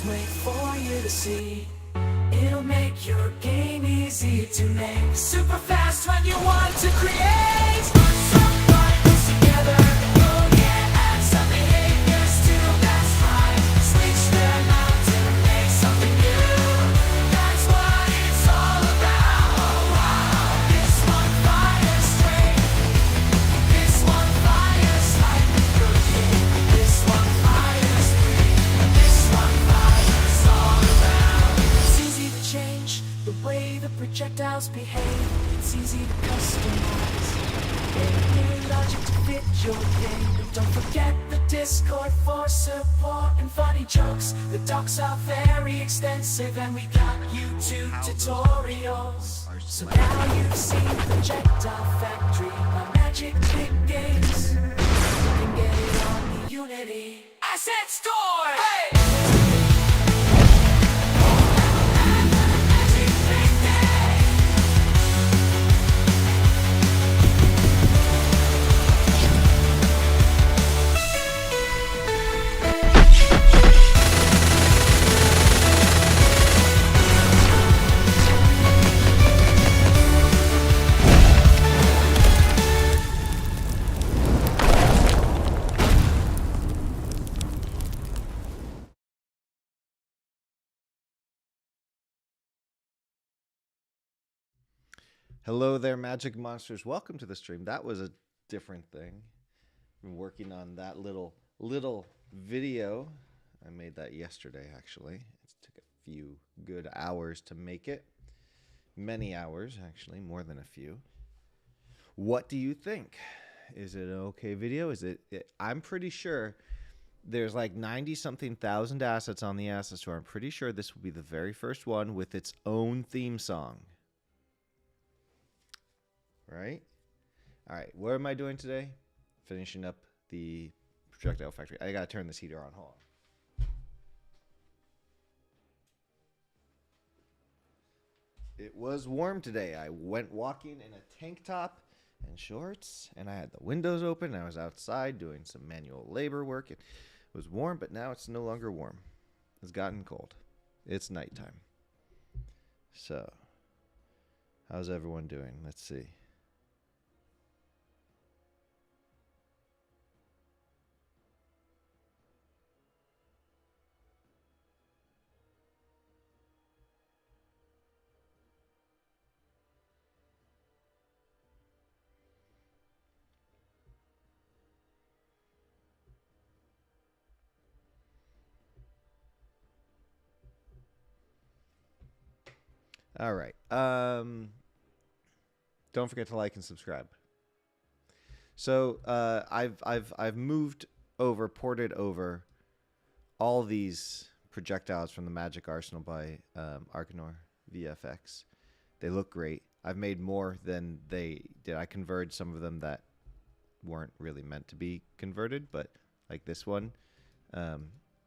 wait for you to see. It'll make your game easy to make. Super fast when you want to create. Put some buttons together. Oh yeah, add some behaviors to that's right. Switch them out to make something new. That's what it's all about. Oh wow, this one fires straight. This one fires like cooking. This one fires free. This one fires all around. It's easy to change the way the projectiles behave. It's easy to customize. New logic to fit your game. And don't forget the Discord for support and funny jokes. The docs are very extensive and we got YouTube tutorials. So now you've seen Projectile Factory, my magic big games. You can get it on the Unity Asset Store. Hey! Hello there, magic monsters. Welcome to the stream. That was a different thing. Been working on that little video. I made that yesterday, actually. It took a few good hours to make it. Many hours, actually, more than a few. What do you think? Is it an okay video? I'm pretty sure there's like 90-something thousand assets on the asset store. I'm pretty sure this will be the very first one with its own theme song. Right? All right. What am I doing today? Finishing up the Projectile Factory. I got to turn this heater on. Hold on. It was warm today. I went walking in a tank top and shorts, and I had the windows open. And I was outside doing some manual labor work. It was warm, but now it's no longer warm. It's gotten cold. It's nighttime. So, how's everyone doing? Let's see. All right. Don't forget to like and subscribe. So I've ported over all these projectiles from the Magic Arsenal by Arcanor VFX. They look great. I've made more than they did. I converted some of them that weren't really meant to be converted, but like this one,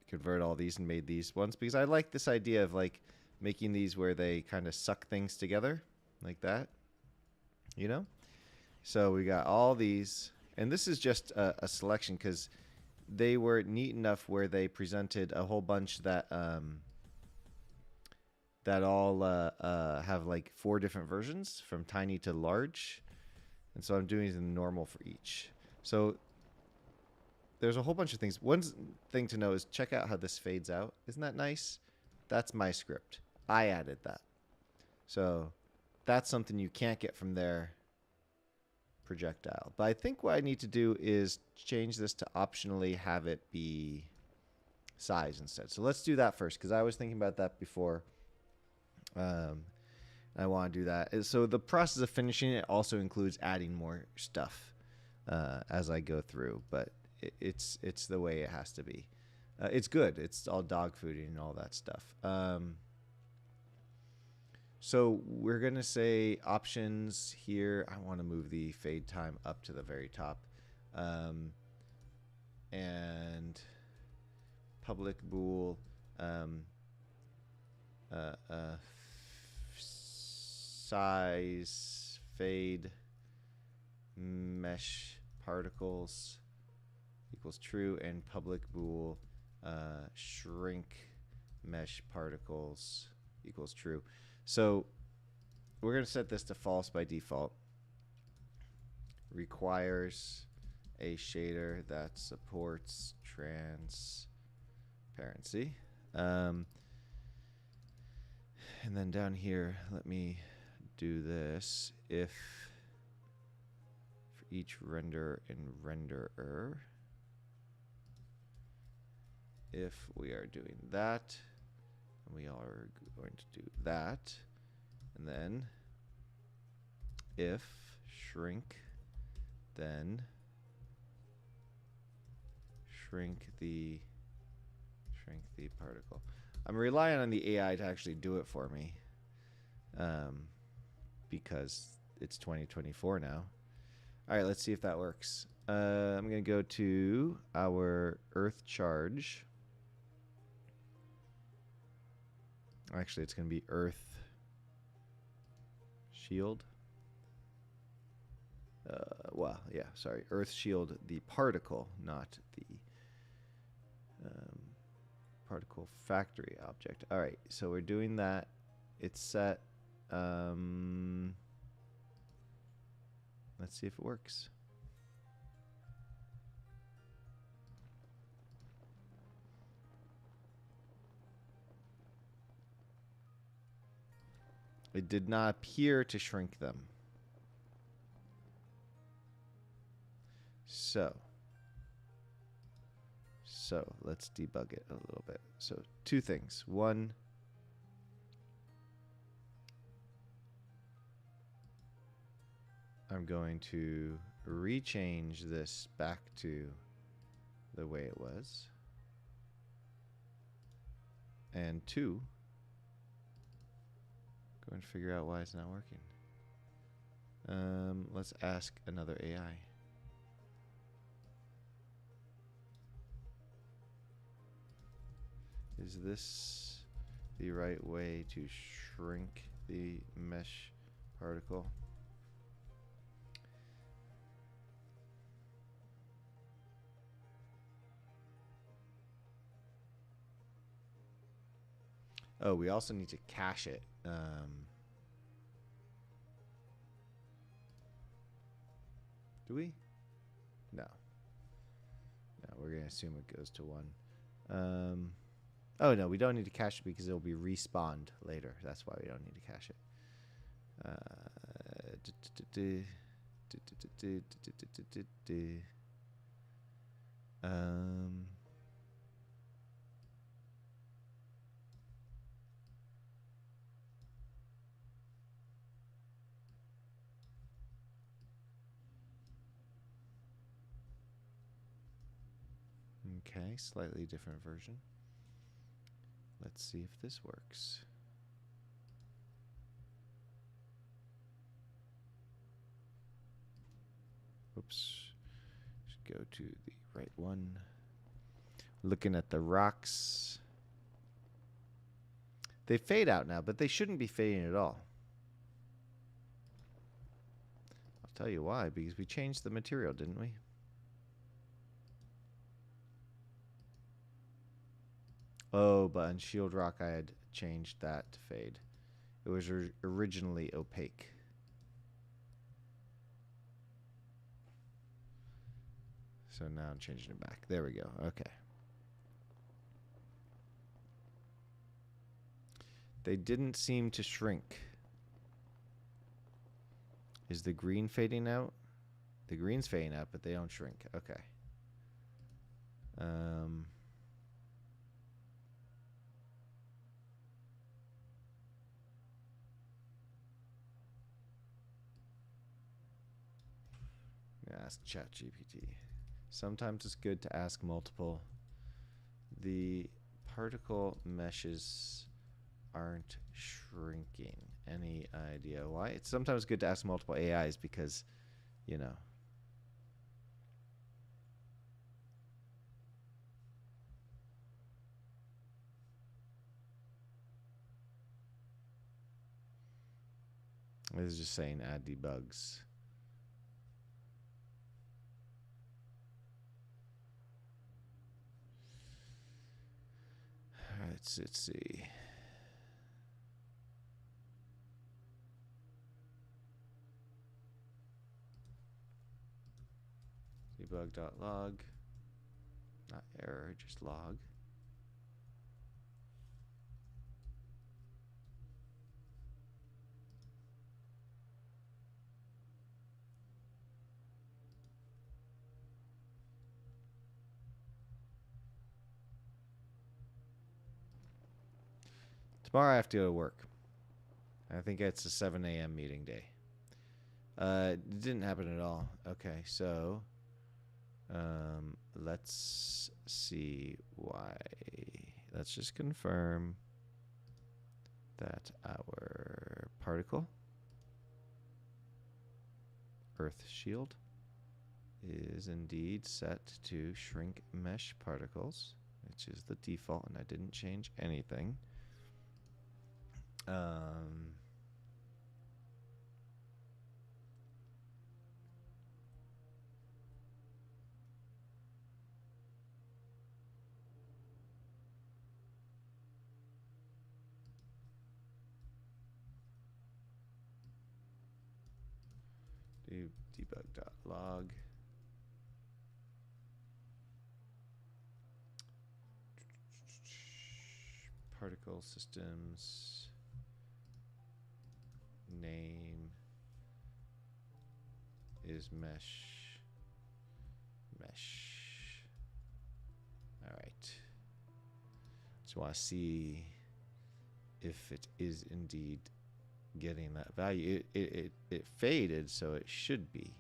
convert all these and made these ones because I like this idea of like making these where they kind of suck things together like that, you know? So we got all these, and this is just a selection because they were neat enough where they presented a whole bunch that all have like 4 different versions from tiny to large. And so I'm doing the normal for each. So there's a whole bunch of things. One thing to know is check out how this fades out. Isn't that nice? That's my script. I added that. So that's something you can't get from their projectile. But I think what I need to do is change this to optionally have it be size instead. So let's do that first because I was thinking about that before. I want to do that. So the process of finishing it also includes adding more stuff as I go through. But it's the way it has to be. It's good. It's all dog food and all that stuff. So we're going to say options here. I want to move the fade time up to the very top. And public bool. Size, fade, mesh, particles equals true, and public bool shrink mesh particles equals true. So we're going to set this to false by default. Requires a shader that supports transparency. And then down here, let me do this. If for each render and renderer, if we are doing that, and we are going to do that, and then if shrink, then shrink the particle. I'm relying on the AI to actually do it for me, because it's 2024 now. All right, let's see if that works. I'm going to go to our earth charge. Actually, it's going to be earth shield. Well, yeah, sorry. Earth shield, the particle, not the particle factory object. All right, so we're doing that. It's set. Let's see if it works. It did not appear to shrink them. So let's debug it a little bit. So two things. One, I'm going to rechange this back to the way it was. And two, go and figure out why it's not working. Let's ask another AI. Is this the right way to shrink the mesh particle? Oh, we also need to cache it. Do we? No. No, we're going to assume it goes to 1. Oh, no, we don't need to cache it because it'll be respawned later. That's why we don't need to cache it. Okay, slightly different version. Let's see if this works. Oops. Should go to the right one. Looking at the rocks. They fade out now, but they shouldn't be fading at all. I'll tell you why, because we changed the material, didn't we? Oh, but on Shield Rock I had changed that to fade. It was originally opaque. So now I'm changing it back. There we go. Okay. They didn't seem to shrink. Is the green fading out? The green's fading out, but they don't shrink. Okay. Ask ChatGPT. Sometimes it's good to ask multiple. The particle meshes aren't shrinking. Any idea why? It's sometimes good to ask multiple AIs because, you know. This is just saying add debugs. Let's see. Debug.log. Not error, just log. Tomorrow I have to go to work. I think it's a 7 a.m. meeting day. It didn't happen at all. Okay, so let's see why. Let's just confirm that our particle, Earth Shield, is indeed set to shrink mesh particles, which is the default, and I didn't change anything. Do debug.log. Particle systems name is mesh. All right. Just want to see if it is indeed getting that value. It faded, so it should be.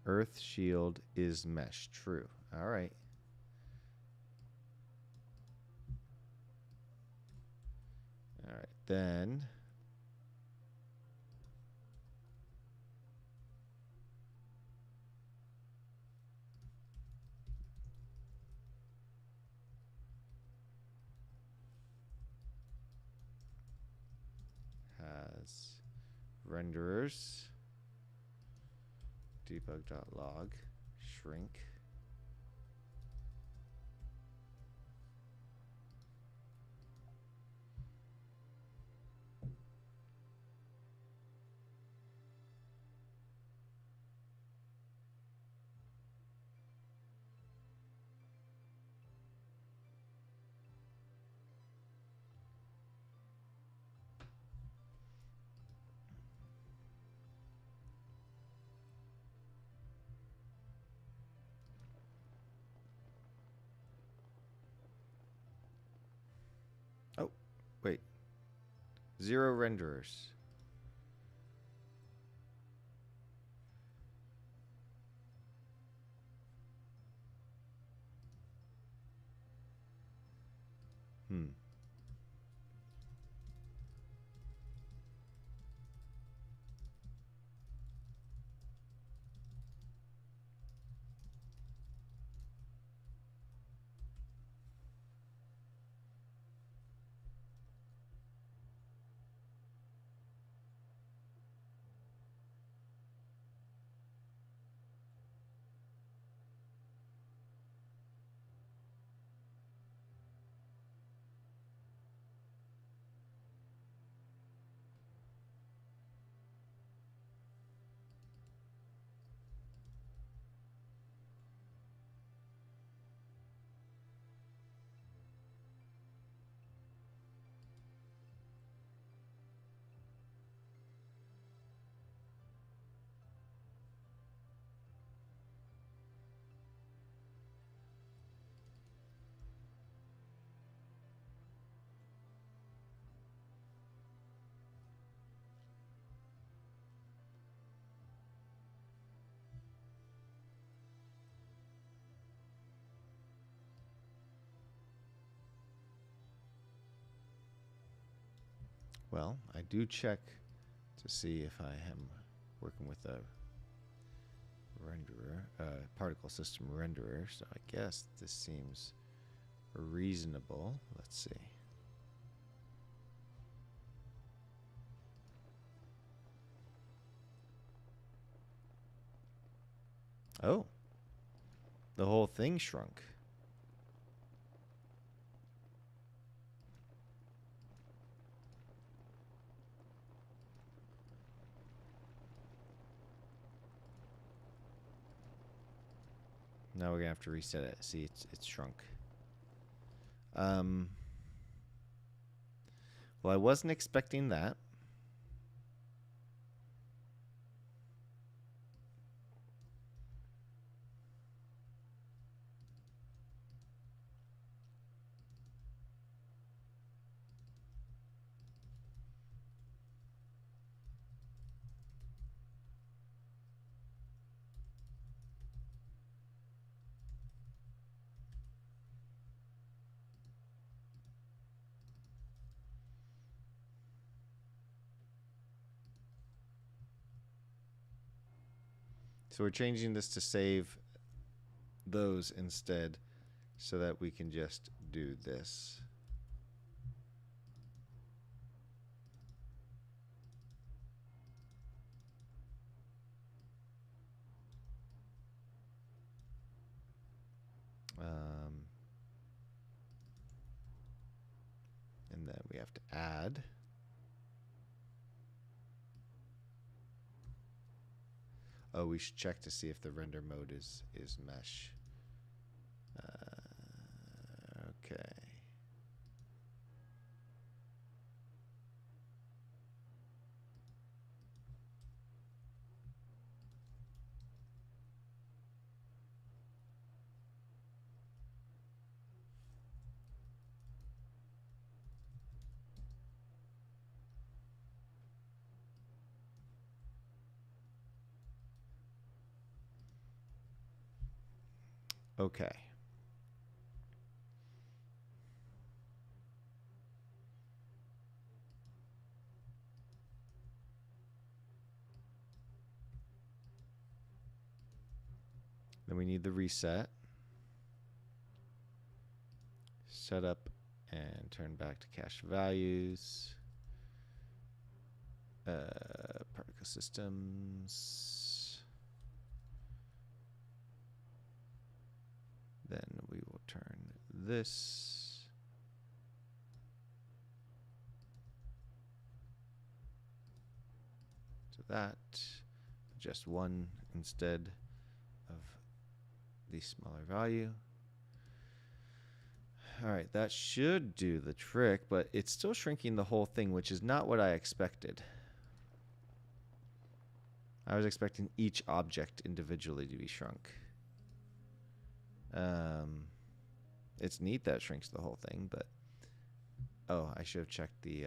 Earth shield is mesh. True. All right. All right. Then has renderers. Debug.log shrink. Oh, wait. 0 renderers. Well, I do check to see if I am working with a renderer, particle system renderer, so I guess this seems reasonable. Let's see. Oh, the whole thing shrunk. Now we're gonna have to reset it. See, it's shrunk. Well, I wasn't expecting that. So we're changing this to save those instead so that we can just do this. And then we have to add. Oh, we should check to see if the render mode is mesh. Okay. Okay. Then we need the reset. Set up and turn back to cache values. Particle systems. Then we will turn this to that. Just one instead of the smaller value. All right, that should do the trick, but it's still shrinking the whole thing, which is not what I expected. I was expecting each object individually to be shrunk. It's neat that it shrinks the whole thing, but oh, I should have checked the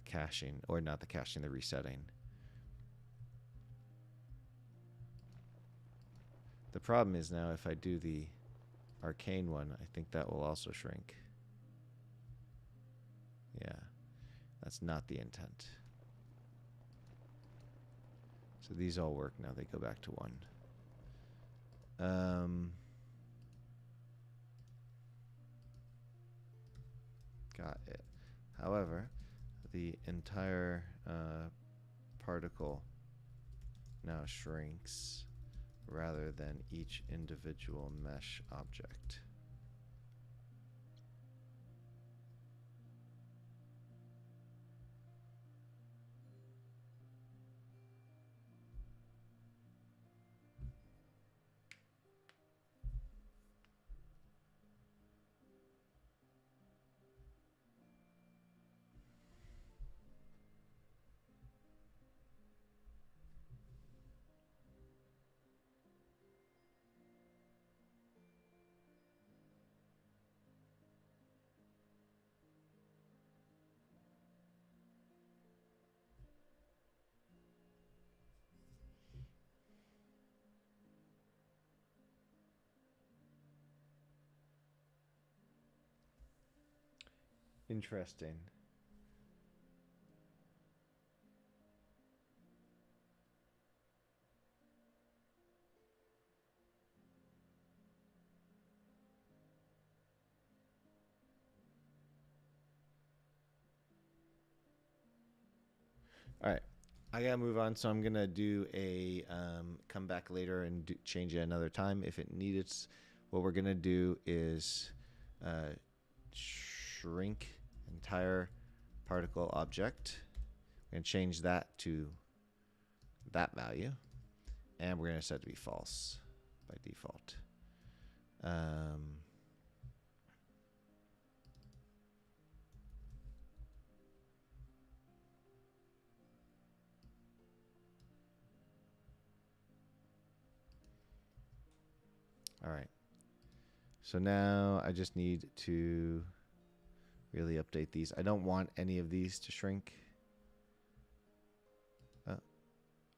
caching, or not the caching, the resetting. The problem is now if I do the arcane one, I think that will also shrink. Yeah, that's not the intent. So these all work now. They go back to 1. Got it. However, the entire particle now shrinks rather than each individual mesh object. Interesting. All right. I gotta move on, so I'm gonna do a come back later and change it another time if it needs. What we're gonna do is shrink entire particle object. We're gonna change that to that value, and we're gonna set it to be false by default. All right. So now I just need to really update these. I don't want any of these to shrink.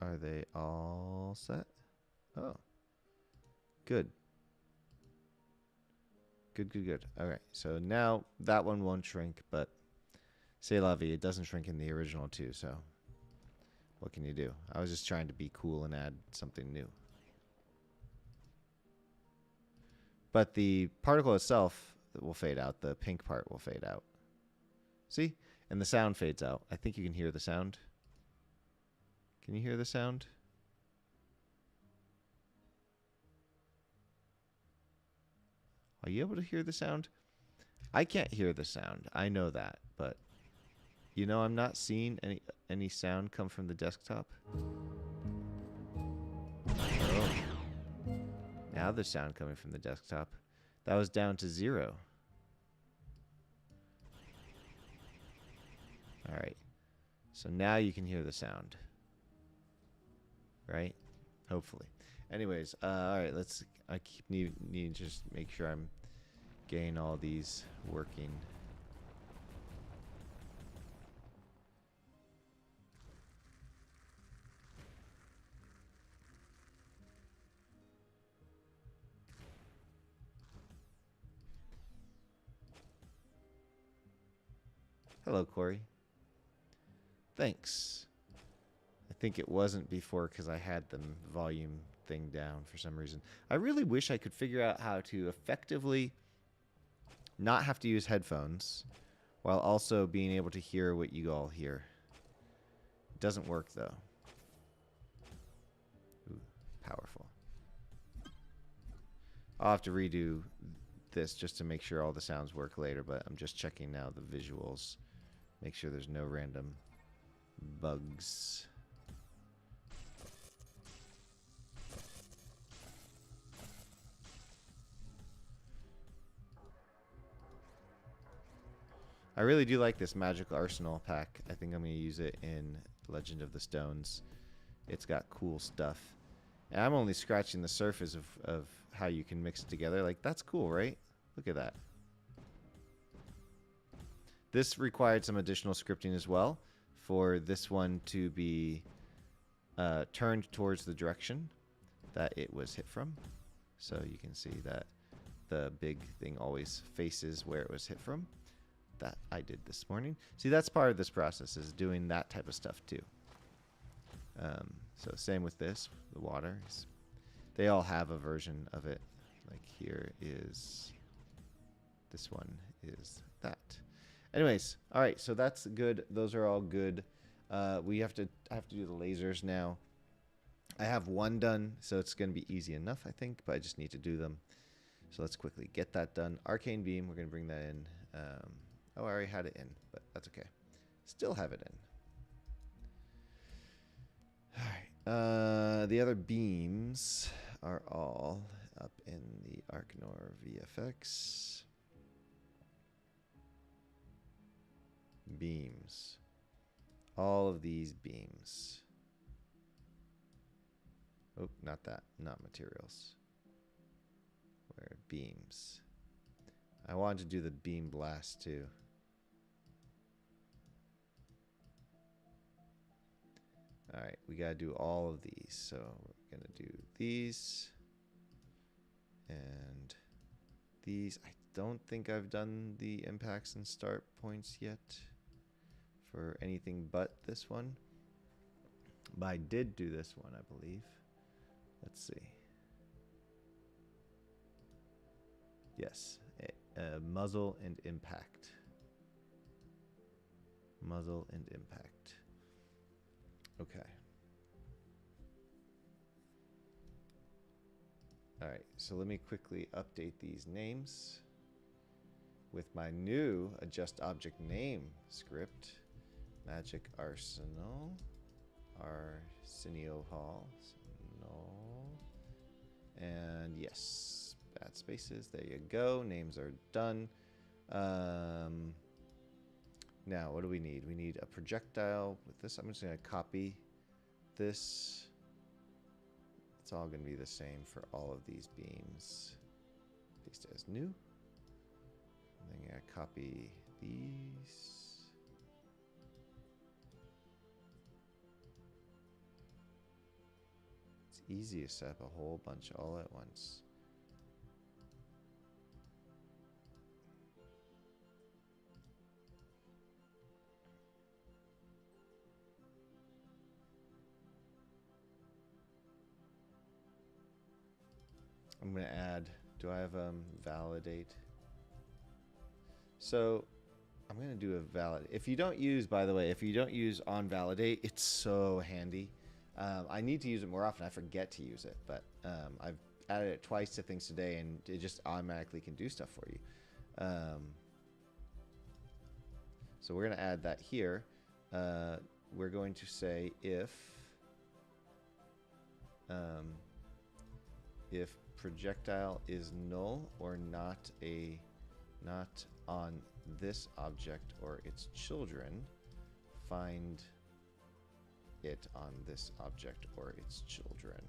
Are they all set? Oh, good. Good. All right. So now that one won't shrink, but c'est la vie, it doesn't shrink in the original too. So what can you do? I was just trying to be cool and add something new. But the particle itself will fade out. The pink part will fade out. See? And the sound fades out. I think you can hear the sound. Can you hear the sound? Are you able to hear the sound? I can't hear the sound. I know that, but you know I'm not seeing any sound come from the desktop. Oh. Now there's sound coming from the desktop. That was down to 0. All right. So now you can hear the sound. Right? Hopefully. Anyways, all right, I keep need to just make sure I'm getting all these working. Hello, Corey. Thanks. I think it wasn't before because I had the volume thing down for some reason. I really wish I could figure out how to effectively not have to use headphones while also being able to hear what you all hear. It doesn't work though. Ooh, powerful. I'll have to redo this just to make sure all the sounds work later, but I'm just checking now the visuals. Make sure there's no random bugs. I really do like this magic arsenal pack. I think I'm going to use it in Legend of the Stones. It's got cool stuff. And I'm only scratching the surface of how you can mix it together. Like, that's cool, right? Look at that. This required some additional scripting as well for this one to be turned towards the direction that it was hit from. So you can see that the big thing always faces where it was hit from. That I did this morning. See, that's part of this process, is doing that type of stuff too. So same with this, the water. They all have a version of it. Like here is, this one is that. Anyways, all right, so that's good. Those are all good. I have to do the lasers now. I have one done, so it's going to be easy enough, I think, but I just need to do them. So let's quickly get that done. Arcane Beam, we're going to bring that in. Oh, I already had it in, but that's okay. Still have it in. All right. The other beams are all up in the Arcanor VFX. Beams. All of these beams. Oh, not that. Not materials. Where beams. I wanted to do the beam blast too. Alright, we gotta do all of these. So we're gonna do these. And these. I don't think I've done the impacts and start points yet for anything but this one. But I did do this one, I believe. Let's see. Yes. Muzzle and impact. Muzzle and impact. Okay. All right, so let me quickly update these names with my new adjust object name script. Magic Arsenal, Arsenio Hall, no, and yes, bad spaces. There you go. Names are done. Now, what do we need? We need a projectile with this. I'm just going to copy this. It's all going to be the same for all of these beams. Paste as new. And then I'm going to copy these. It's easy to set up a whole bunch all at once. I'm going to add, do I have validate? So I'm going to do a validate. If you don't use, by the way, if you don't use on validate, it's so handy. I need to use it more often. I forget to use it, but I've added it twice to things today, and it just automatically can do stuff for you. So we're going to add that here. We're going to say if projectile is null or not on this object or its children, find it on this object or its children.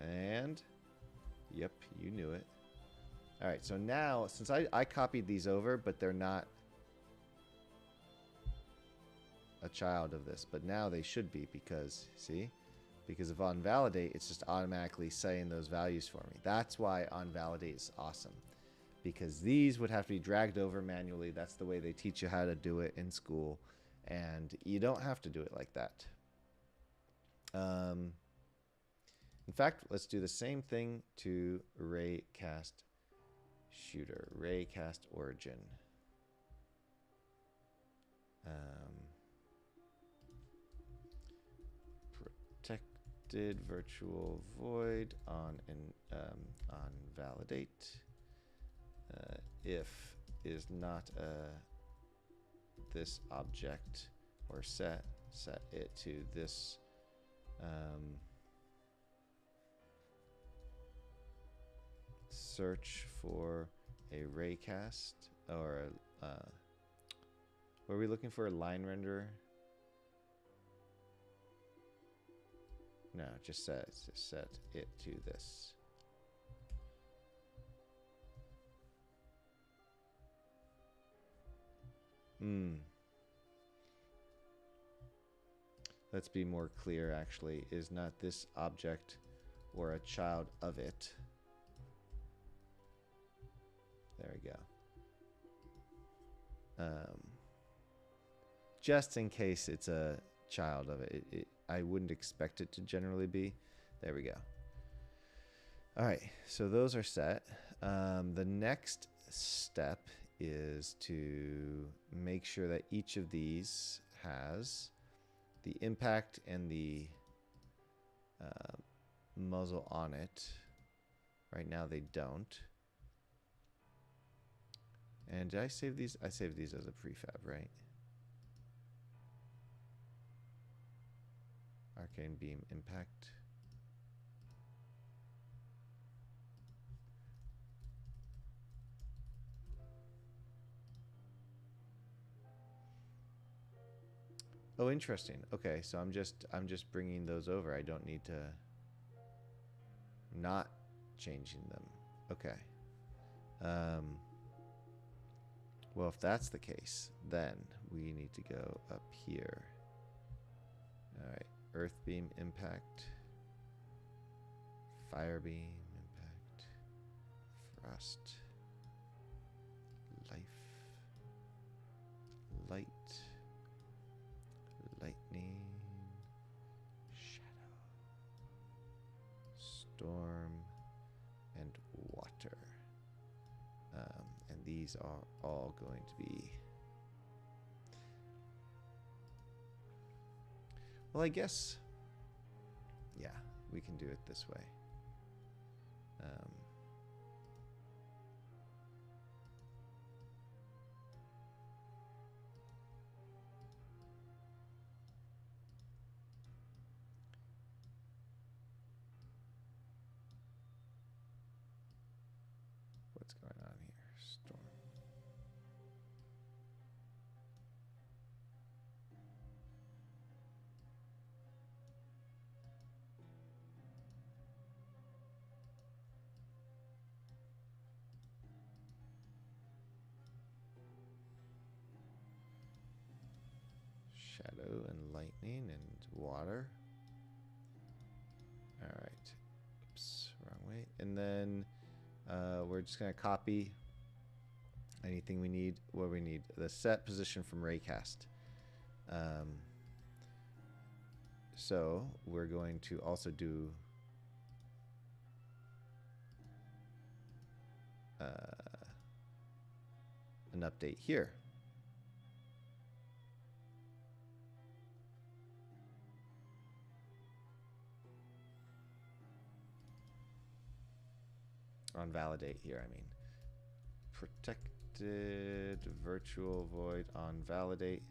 And yep, you knew it. All right, so now since I copied these over, but they're not a child of this, but now they should be, because see, because of on validate, it's just automatically saying those values for me. That's why on validate is awesome, because these would have to be dragged over manually. That's the way they teach you how to do it in school, and you don't have to do it like that. In fact, let's do the same thing to raycast shooter, raycast origin. Protected virtual void on validate. If is not this object, or set it to this search for a raycast, or were we looking for a line renderer? No, just set it to this. Let's be more clear, actually. Is not this object or a child of it. There we go. Just in case it's a child of it. I wouldn't expect it to generally be. There we go. All right, so those are set. The next step is to make sure that each of these has the impact and the muzzle on it. Right now they don't. And did I save these? I saved these as a prefab, right? Arcane beam impact. Oh, interesting. Okay, so I'm just bringing those over. I don't need to. Not changing them. Okay. Well, if that's the case, then we need to go up here. All right. Earth beam impact, fire beam impact, frost, life, light, lightning, shadow, storm, and water. And these are all going to be Well, I guess. Yeah, we can do it this way. What's going on here? Storm. Shadow and lightning and water. All right. Oops, wrong way. And then we're just going to copy anything we need. What we need? The set position from Raycast. So we're going to also do an update here. On validate here, I mean. Protected virtual void on validate.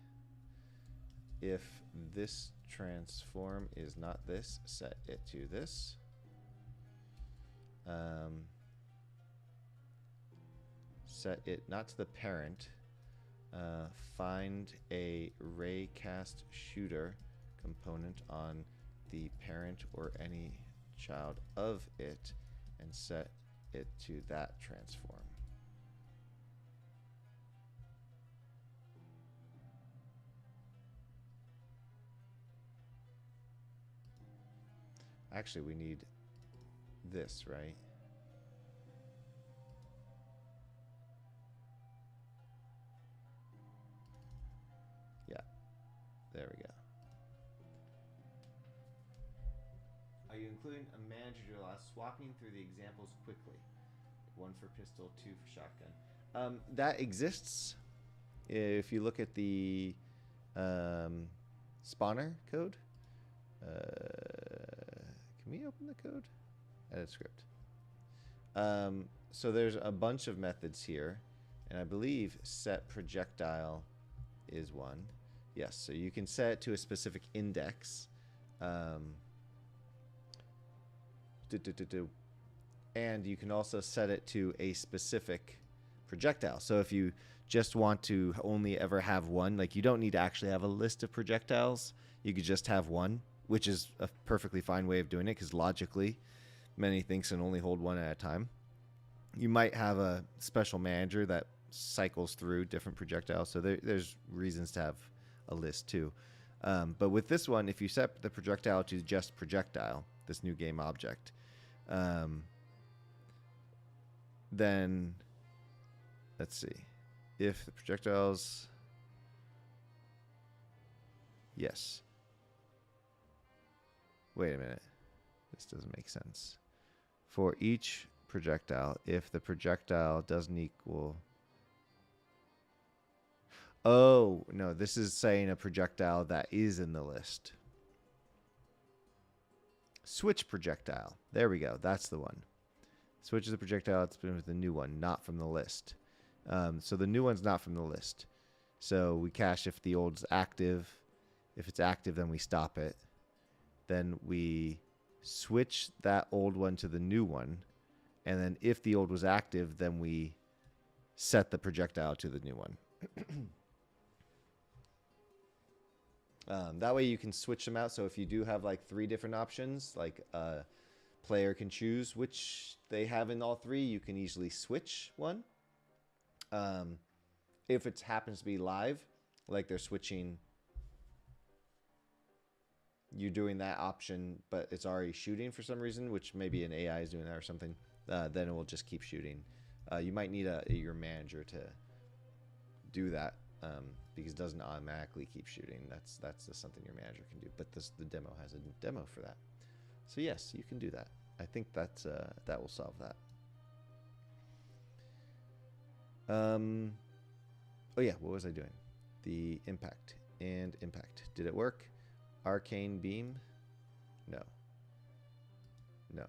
If this transform is not this, set it to this. Set it not to the parent. Find a raycast shooter component on the parent or any child of it and set it to that transform. Actually, we need this, right? Yeah, there we go. Are you including a manager to allow swapping through the examples quickly? One for pistol, two for shotgun. That exists. If you look at the spawner code. Can we open the code? Edit script. So there's a bunch of methods here, and I believe set projectile is one. Yes, so you can set it to a specific index. And you can also set it to a specific projectile. So if you just want to only ever have one, like you don't need to actually have a list of projectiles. You could just have one, which is a perfectly fine way of doing it because logically many things can only hold one at a time. You might have a special manager that cycles through different projectiles. So there's reasons to have a list too. But with this one, if you set the projectile to just projectile, this new game object, then let's see if the projectiles, yes, wait a minute, this doesn't make sense. For each projectile, if the projectile doesn't equal, oh no, this is saying a projectile that is in the list. Switch projectile, there we go, that's the one. Switches the projectile, it's been with the new one, not from the list. So the new one's not from the list. So we cache if the old's active. If it's active, then we stop it. Then we switch that old one to the new one. And then if the old was active, then we set the projectile to the new one. That way you can switch them out. So if you do have like 3 different options, like player can choose which they have in all 3, you can easily switch one. If it happens to be live, like they're switching, you're doing that option, but it's already shooting for some reason, which maybe an AI is doing that or something, then it will just keep shooting. You might need your manager to do that because it doesn't automatically keep shooting. That's just something your manager can do. But the demo has a demo for that. So yes, you can do that. I think that will solve that. Oh yeah, what was I doing? The impact and impact. Did it work? Arcane beam? No. No.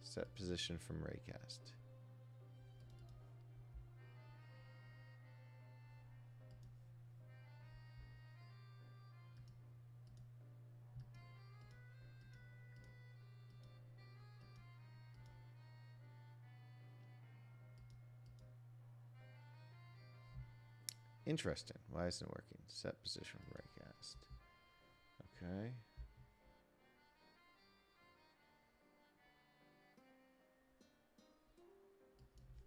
Set position from raycast. Interesting. Why isn't it working? Set position from raycast. Okay.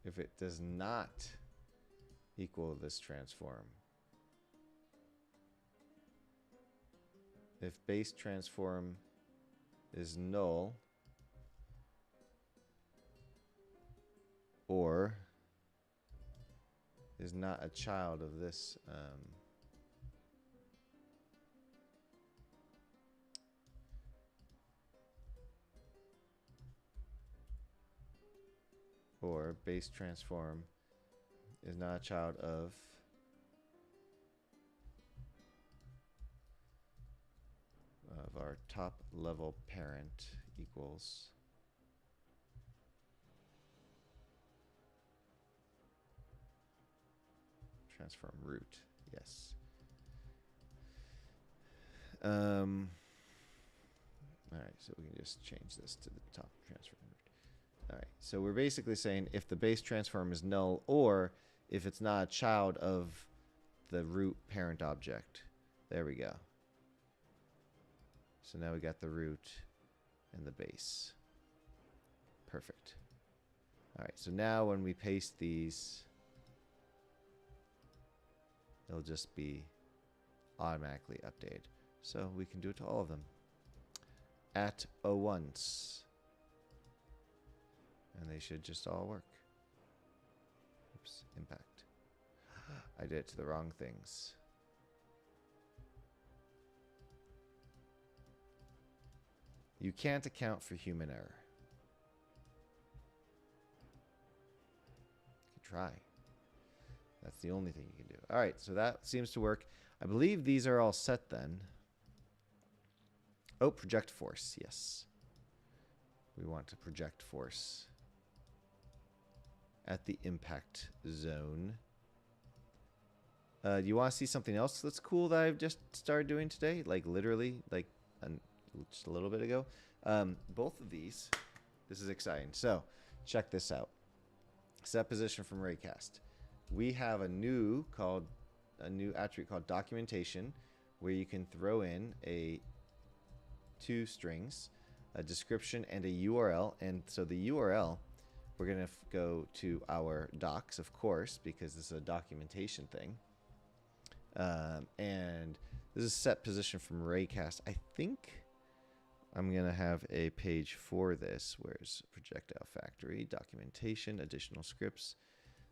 If it does not equal this transform, if base transform is null, or is not a child of this or base transform is not a child of our top level parent equals transform root. Yes. All right, so we can just change this to the top transform root. All right, so we're basically saying if the base transform is null or if it's not a child of the root parent object. There we go. So now we got the root and the base. Perfect. All right, so now when we paste these, it'll just be automatically updated. So we can do it to all of them at once. And they should just all work. Oops, impact. I did it to the wrong things. You can't account for human error. You can try. That's the only thing you can do. All right, so that seems to work. I believe these are all set then. Oh, project force, yes. We want to project force at the impact zone. Do you want to see something else that's cool that I've just started doing today? Like literally, like just a little bit ago. Both of these, this is exciting. So check this out. Set position from raycast. We have a new attribute called documentation, where you can throw in two strings, a description and a URL. And so the URL, we're going to go to our docs, of course, because this is a documentation thing. And this is set position from raycast. I think I'm going to have a page for this. Where's Projectile Factory, documentation, additional scripts.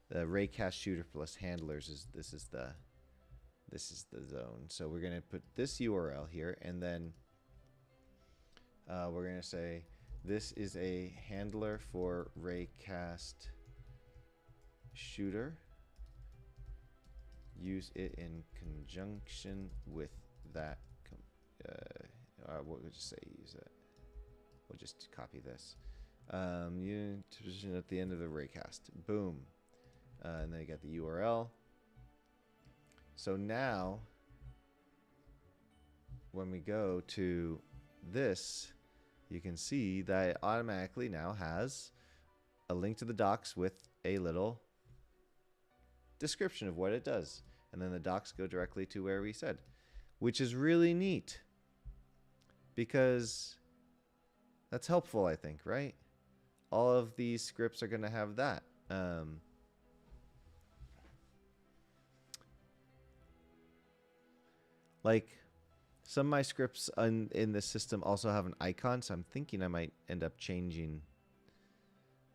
The raycast shooter plus handlers this is the zone. So we're going to put this URL here, and then we're going to say this is a handler for raycast shooter. Use it in conjunction with that. We'll just say use it. We'll just copy this. You position at the end of the raycast. Boom. And then you got the URL. So now, when we go to this, you can see that it automatically now has a link to the docs with a little description of what it does. And then the docs go directly to where we said, which is really neat because that's helpful, I think, right? All of these scripts are going to have that. Like some of my scripts in this system also have an icon, so I'm thinking I might end up changing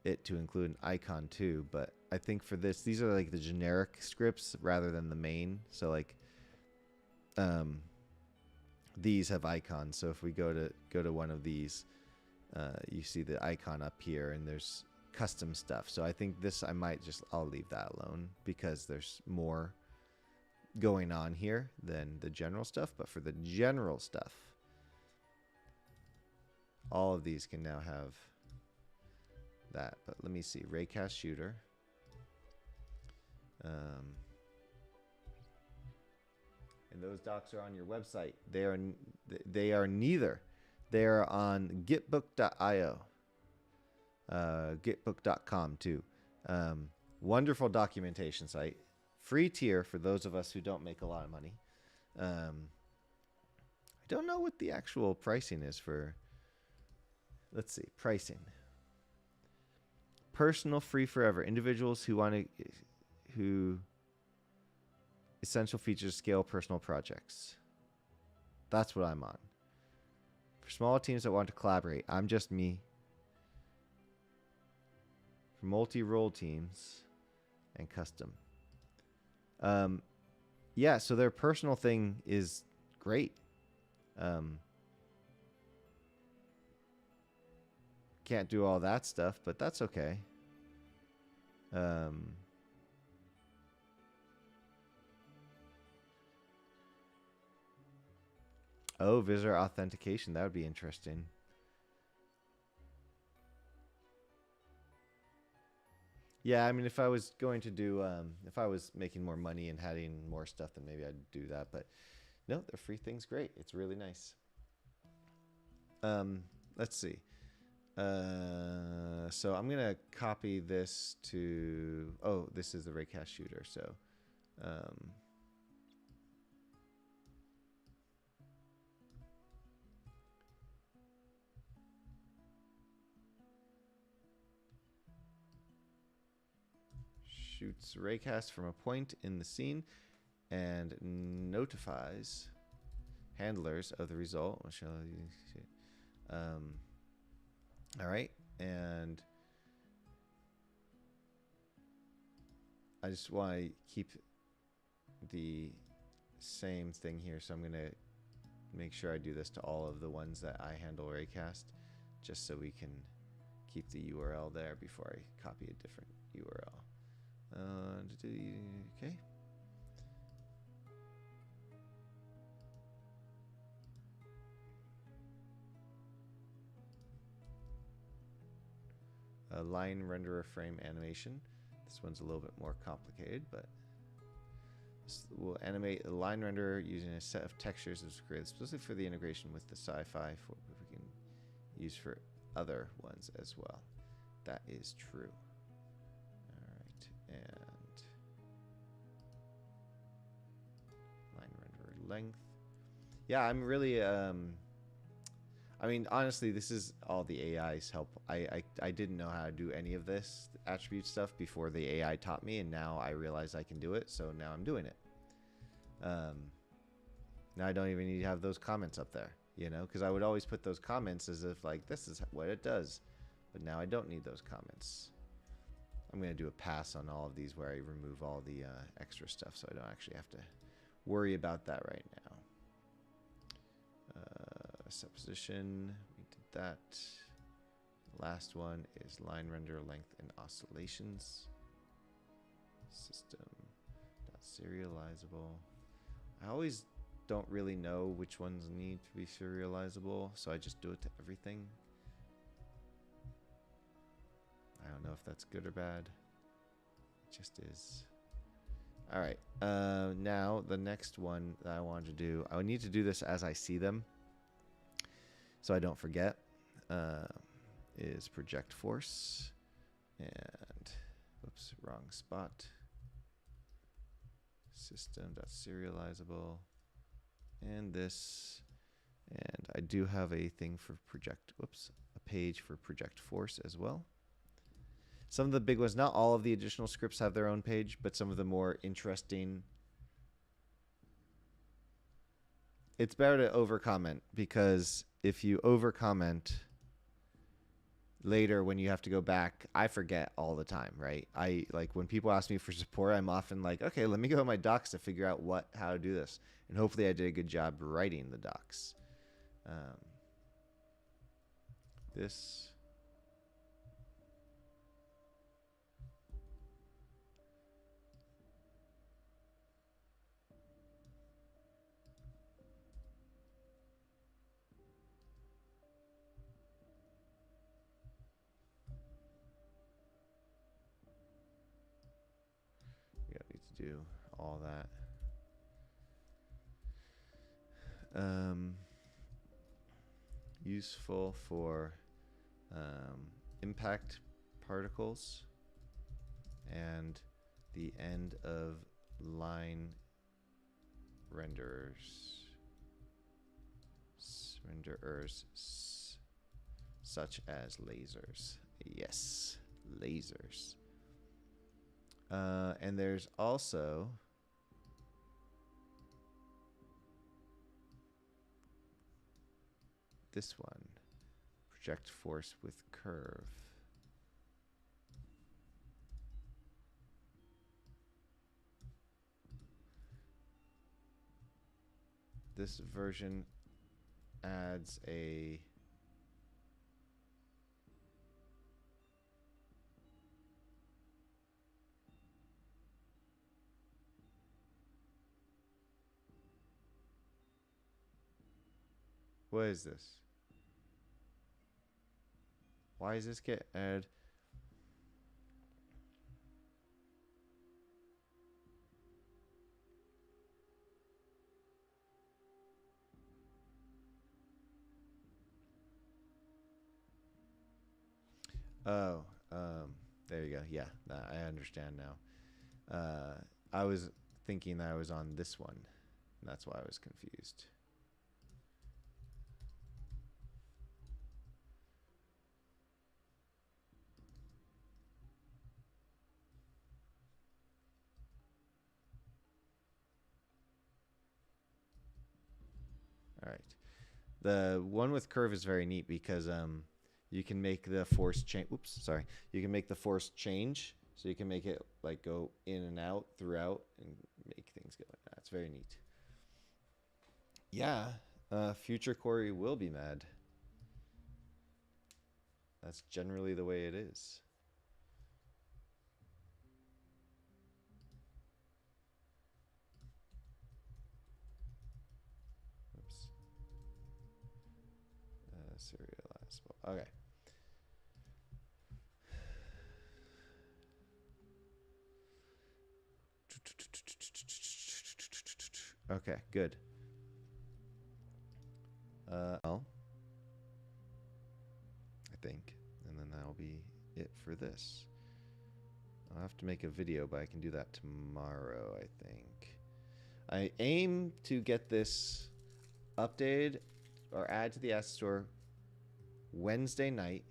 it to include an icon too. But I think for this, these are like the generic scripts rather than the main. So like, these have icons. So if we go to one of these, you see the icon up here, and there's custom stuff. So I think this I'll leave that alone because there's more going on here than the general stuff. But for the general stuff, all of these can now have that. But let me see. Raycast shooter. And those docs are on your website. They are neither. They are on gitbook.io. Gitbook.com too. Wonderful documentation site. Free tier for those of us who don't make a lot of money. I don't know what the actual pricing is for. Let's see. Pricing. Personal free forever. Individuals who essential features scale personal projects. That's what I'm on. For small teams that want to collaborate, I'm just me. For multi-role teams and custom. Yeah, so their personal thing is great. Can't do all that stuff, but that's okay. Oh, visitor authentication. That would be interesting. Yeah, I mean, if I was going to do, if I was making more money and having more stuff, then maybe I'd do that. But no, the free thing's great. It's really nice. Let's see. So I'm going to copy this to, oh, this is the Raycast shooter. So, shoots Raycast from a point in the scene and notifies handlers of the result. All right, and I just want to keep the same thing here, so I'm going to make sure I do this to all of the ones that I handle Raycast, just so we can keep the URL there before I copy a different URL. Okay. A line renderer frame animation. This one's a little bit more complicated, but this will animate a line renderer using a set of textures that's created specifically for the integration with the sci-fi, for we can use for other ones as well. That is true. All right, and line renderer length. Yeah, I'm really I mean, honestly, this is all the AI's help. I didn't know how to do any of this attribute stuff before the AI taught me, and now I realize I can do it, so now I'm doing it. Now I don't even need to have those comments up there, you know, because I would always put those comments as if, like, this is what it does. But now I don't need those comments. I'm going to do a pass on all of these where I remove all the extra stuff, so I don't actually have to worry about that right now. Supposition, we did that. Last one is line render length and oscillations. System dot serializable. I always don't really know which ones need to be serializable, so I just do it to everything. I don't know if that's good or bad. It just is. All right. Now the next one that I wanted to do, I would need to do this as I see them, so I don't forget, is project force, and whoops, wrong spot. System.serializable, and this, and I do have a thing for a page for project force as well. Some of the big ones, not all of the additional scripts have their own page, but some of the more interesting. It's better to over comment, because if you over comment later when you have to go back, I forget all the time, right? I like when people ask me for support, I'm often like, okay, let me go to my docs to figure out how to do this. And hopefully I did a good job writing the docs. This. do all that. Useful for impact particles and the end of line renderers such as lasers. Yes, lasers. And there's also this one, project force with curve. This version adds a what is this? Why does this get added? Oh, there you go. Yeah, I understand now. I was thinking that I was on this one. And that's why I was confused. All right. The one with curve is very neat because you can make the force change. Oops, sorry. You can make the force change, so you can make it like go in and out throughout and make things go like that. It's very neat. Yeah, future Corey will be mad. That's generally the way it is. Oops. Serializable. Okay. Okay, good. Well, I think, and then that'll be it for this. I'll have to make a video, but I can do that tomorrow, I think. I aim to get this updated or add to the asset store Wednesday night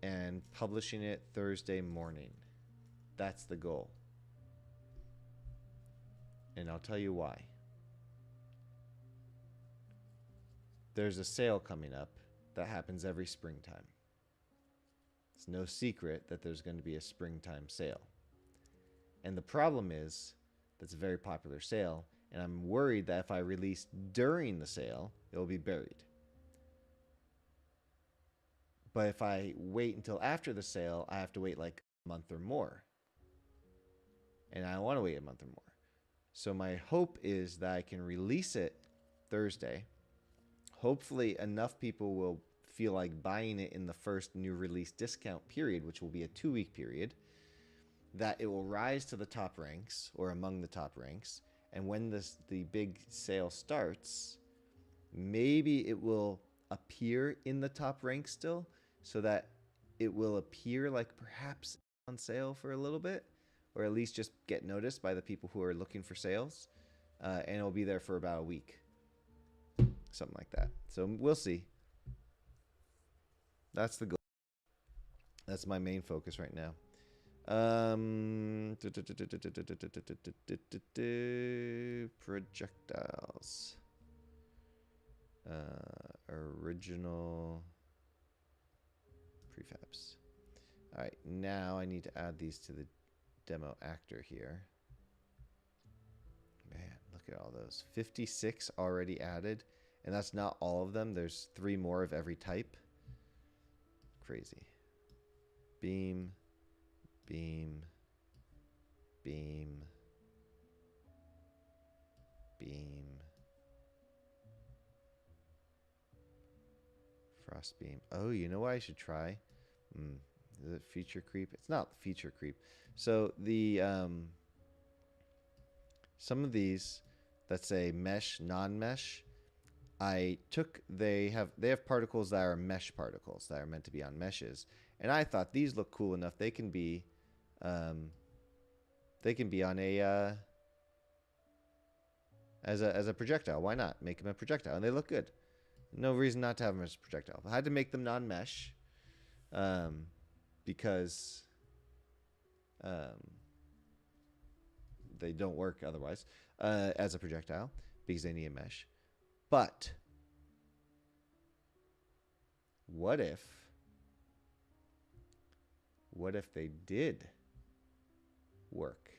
and publishing it Thursday morning. That's the goal. And I'll tell you why. There's a sale coming up that happens every springtime. It's no secret that there's going to be a springtime sale. And the problem is that's a very popular sale, and I'm worried that if I release during the sale, it will be buried. But if I wait until after the sale, I have to wait like a month or more. And I don't want to wait a month or more. So my hope is that I can release it Thursday. Hopefully enough people will feel like buying it in the first new release discount period, which will be a 2-week period, that it will rise to the top ranks or among the top ranks. And when the big sale starts, maybe it will appear in the top ranks still, so that it will appear like perhaps on sale for a little bit, or at least just get noticed by the people who are looking for sales. And it'll be there for about a week. Something like that. So we'll see. That's the goal. That's my main focus right now. Projectiles. Original prefabs. All right, now I need to add these to the demo actor here. Man, look at all those. 56 already added, and that's not all of them. There's 3 more of every type. Crazy. Beam, beam, beam, beam, frost beam. Oh, you know what I should try? Is it feature creep? It's not feature creep. So the Some of these that say mesh, non-mesh, they have particles that are mesh particles that are meant to be on meshes, and I thought these look cool enough. They can be on a as a projectile. Why not make them a projectile? And they look good. No reason not to have them as a projectile. I had to make them non-mesh because they don't work otherwise as a projectile because they need a mesh. But what if they did work,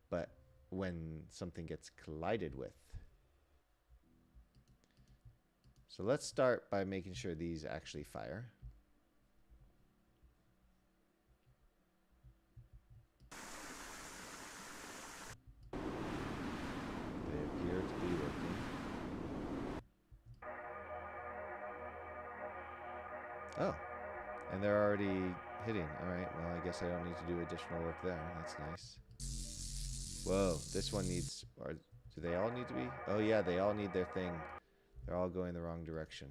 but when something gets collided with? So let's start by making sure these actually fire. They appear to be working. Oh, and they're already hitting. Alright, well, I guess I don't need to do additional work there. That's nice. Whoa, this one needs... do they all need to be? Oh yeah, they all need their thing. They're all going the wrong direction.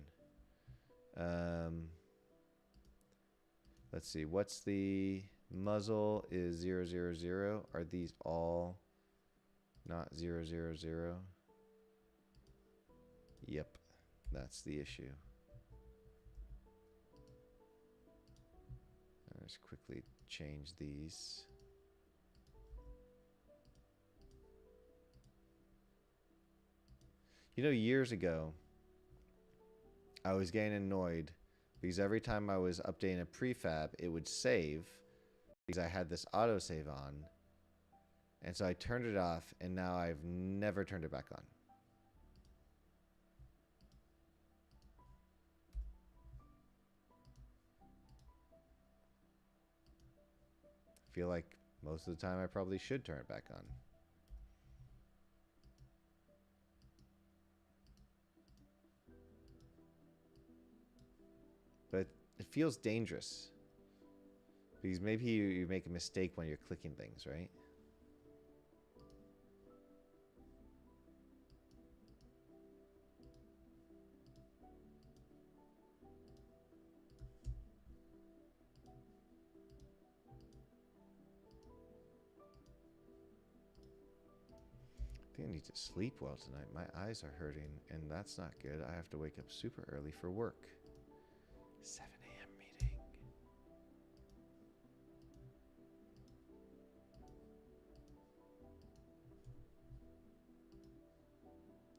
Let's see. What's the muzzle is 0, 0, 0. Are these all not 0, 0, 0? Yep, that's the issue. Let's quickly change these. You know, years ago, I was getting annoyed because every time I was updating a prefab, it would save because I had this autosave on. And so I turned it off, and now I've never turned it back on. I feel like most of the time I probably should turn it back on. But it feels dangerous. Because maybe you make a mistake when you're clicking things, right? I think I need to sleep well tonight. My eyes are hurting, and that's not good. I have to wake up super early for work. 7 a.m. meeting.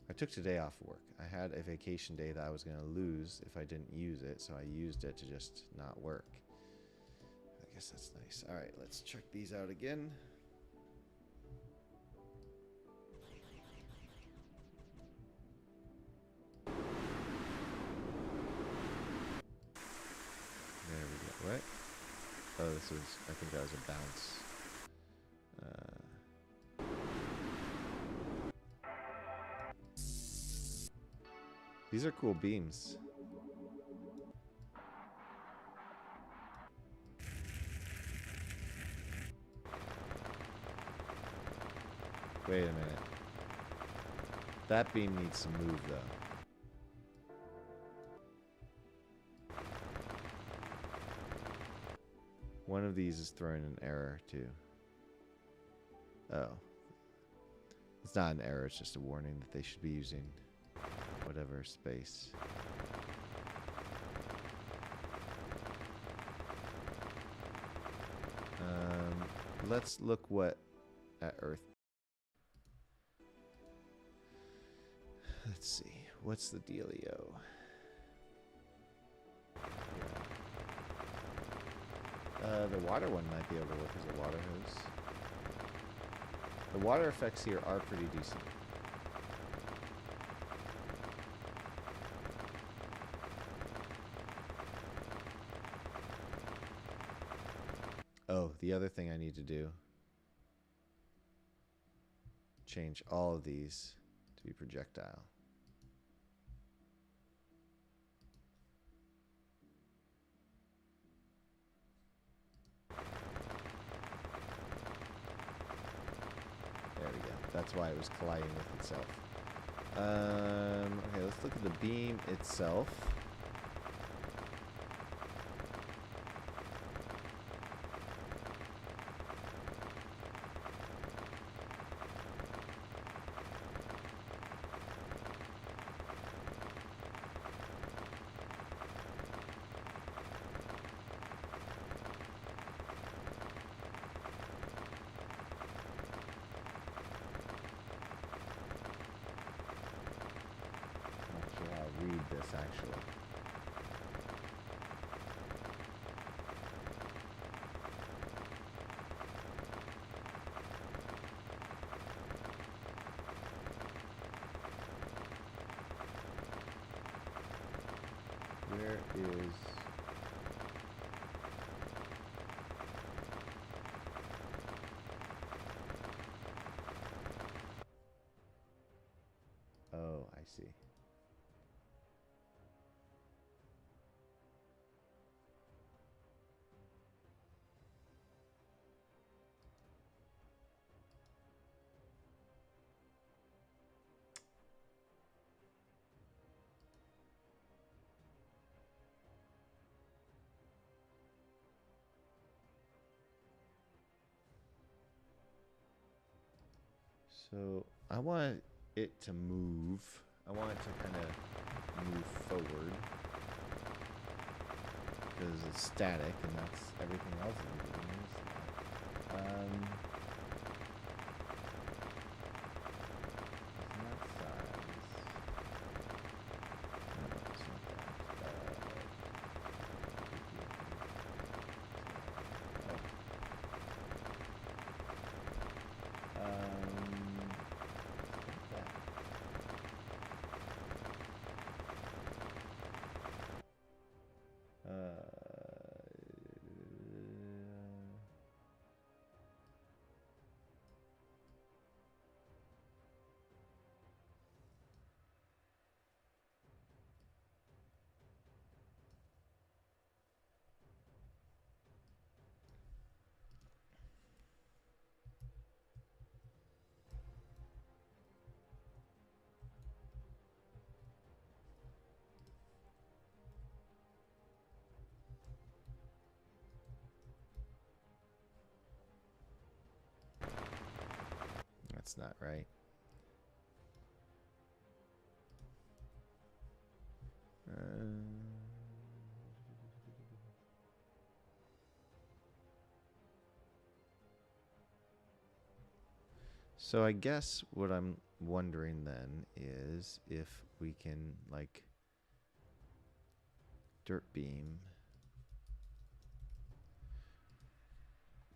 I took today off work. I had a vacation day that I was going to lose if I didn't use it, so I used it to just not work. I guess that's nice. All right, let's check these out again. There we go. What? Oh, this was, I think that was a bounce. These are cool beams. Wait a minute. That beam needs to move, though. One of these is throwing an error, too. Oh. It's not an error, it's just a warning that they should be using whatever space. Let's look at Earth. Let's see. What's the dealio? The water one might be able to work as a water hose. The water effects here are pretty decent. Oh, the other thing I need to do, change all of these to be projectile. There we go. That's why it was colliding with itself. Okay, let's look at the beam itself. Read this actually. Where is Oh, I see. So I want it to move. I want it to kind of move forward because it's static, and that's everything else is moving. It's not size. No, it's not that. That's not right. So I guess what I'm wondering then is if we can, like, dirt beam.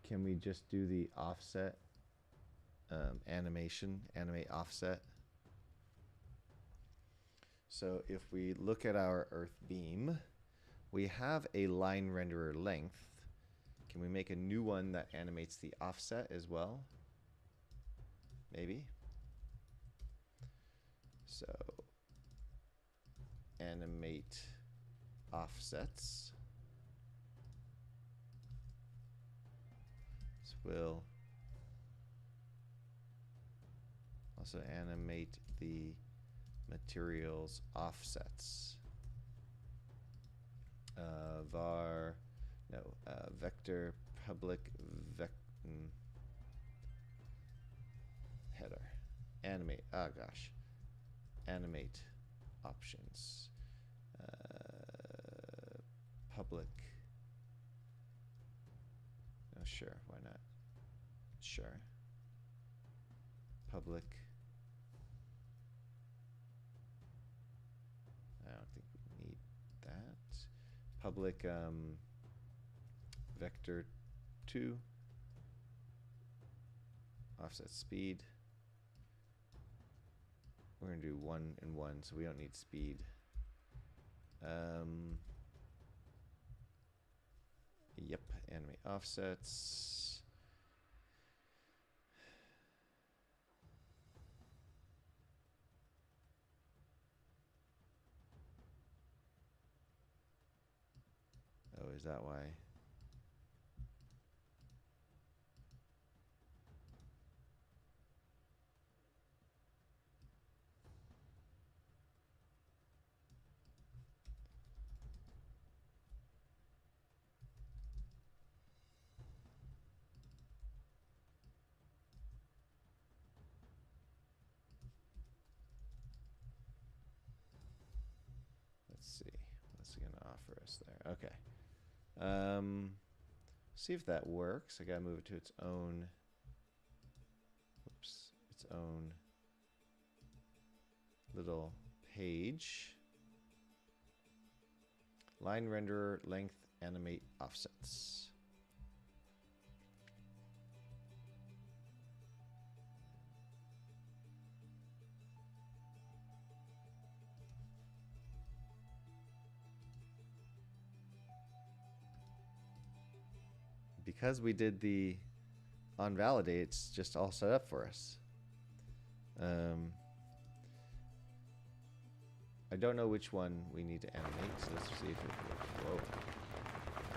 Can we just do the offset animation, animate offset? So if we look at our earth beam, we have a line renderer length. Can we make a new one that animates the offset as well? Maybe. So animate offsets. This will also animate the materials offsets. Vector public header. Animate, animate options. Public. Oh, sure, why not? Sure. Public. I don't think we need that. Public vector 2. Offset speed. We're going to do 1 and 1, so we don't need speed. Yep, animate offsets. Oh, is that why? for us there. Okay. See if that works. I gotta move it to its own. Oops, its own little page. Line renderer, length, animate, offsets. Because we did the on validate, it's just all set up for us. I don't know which one we need to animate, so let's see if it works. Whoa.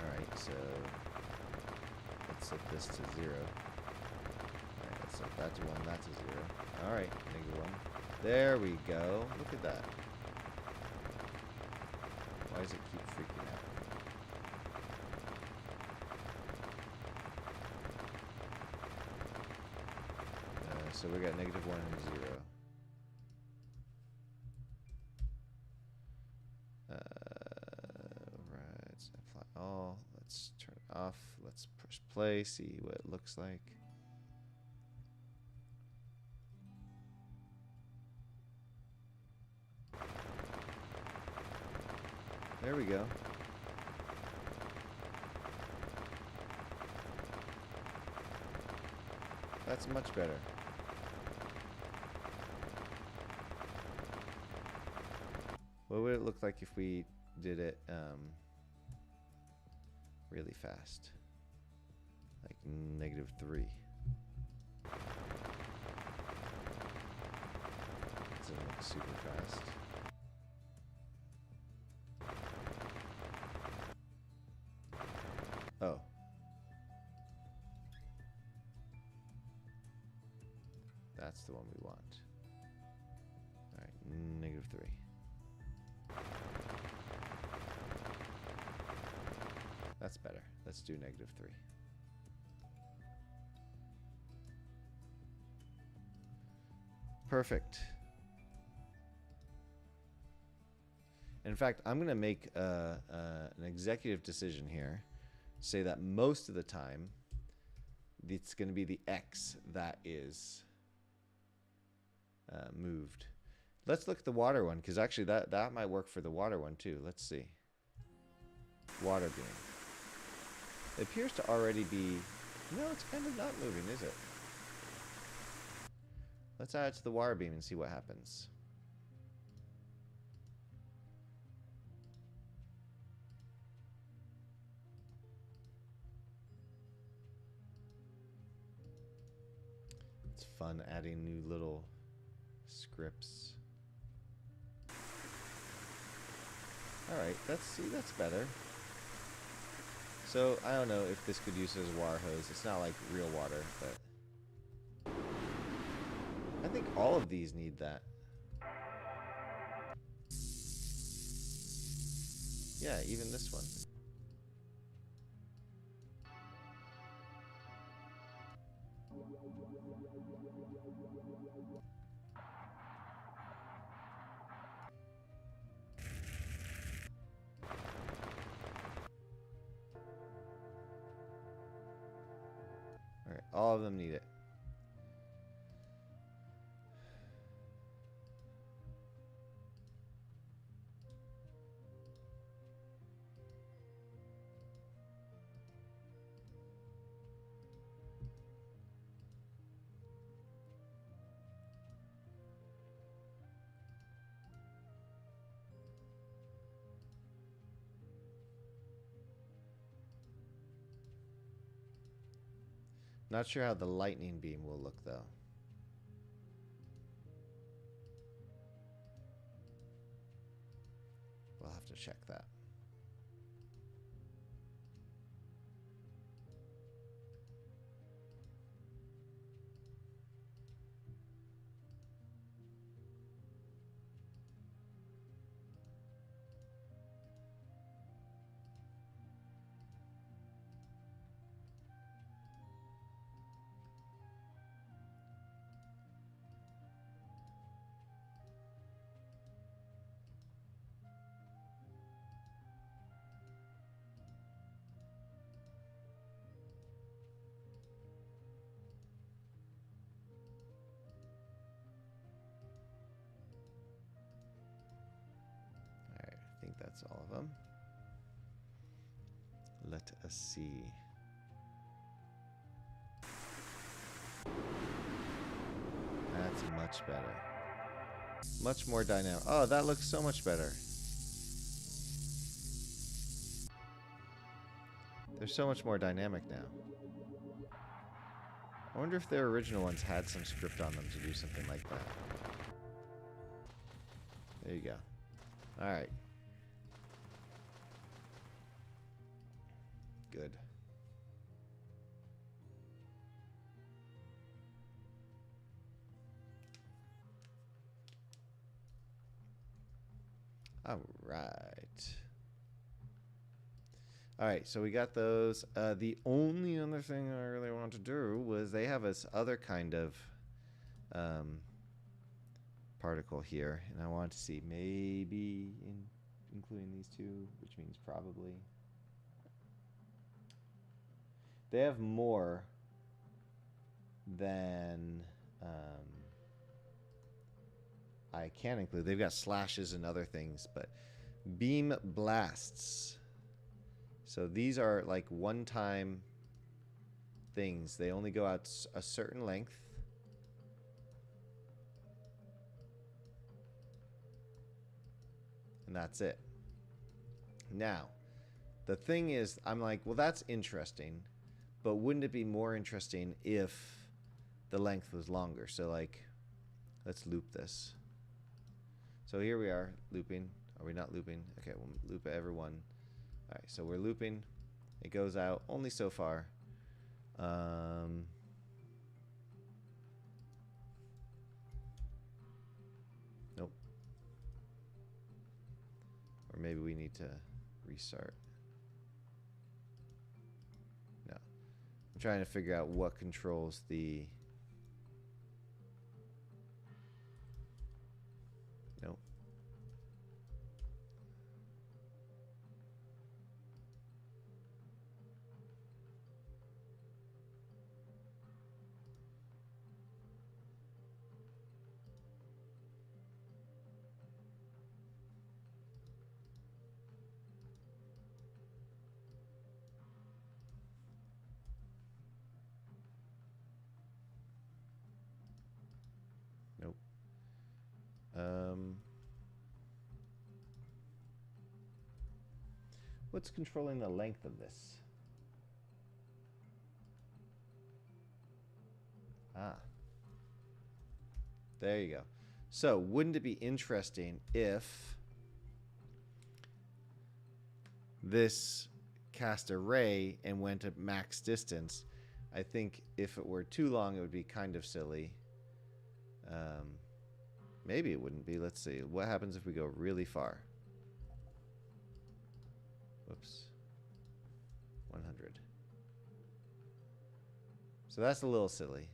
Alright, so let's set this to 0. Alright, let's set that to 1, that's a 0. Alright, -1. There we go. Look at that. Why does it keep freaking out? So we got -1 and 0. Right, apply all. Let's turn it off. Let's push play, see what it looks like. There we go. That's much better. What would it look like if we did it really fast? Like -3. Doesn't look super fast. Oh. That's the one we want. Alright, -3. That's better. Let's do -3. Perfect. In fact, I'm going to make an executive decision here. Say that most of the time, it's going to be the X that is moved. Let's look at the water one, because actually that might work for the water one too. Let's see. Water beam. It appears to already be... No, it's kind of not moving, is it? Let's add it to the water beam and see what happens. It's fun adding new little scripts. Alright, that's better. So, I don't know if this could use as a water hose. It's not like real water, but... I think all of these need that. Yeah, even this one. Alright, all of them need it. Not sure how the lightning beam will look, though. We'll have to check that. That's all of them. Let us see. That's much better. Much more dynamic. Oh, that looks so much better. They're so much more dynamic now. I wonder if their original ones had some script on them to do something like that. There you go. Alright. Good. Alright. Alright, so we got those. The only other thing I really wanted to do was they have this other kind of particle here. And I wanted to see maybe including these two, which means probably. They have more than I can include. They've got slashes and other things, but beam blasts. So these are like one-time things. They only go out a certain length. And that's it. Now, the thing is, I'm like, well, that's interesting, but wouldn't it be more interesting if the length was longer? So like, let's loop this. So here we are, looping. Are we not looping? Okay, we'll loop everyone. All right, so we're looping. It goes out only so far. Nope. Or maybe we need to restart. No. I'm trying to figure out what controls the... Nope. Nope. What's controlling the length of this? Ah. There you go. So, wouldn't it be interesting if this cast a ray and went at max distance? I think if it were too long, it would be kind of silly. Maybe it wouldn't be. Let's see. What happens if we go really far? Whoops. 100. So that's a little silly.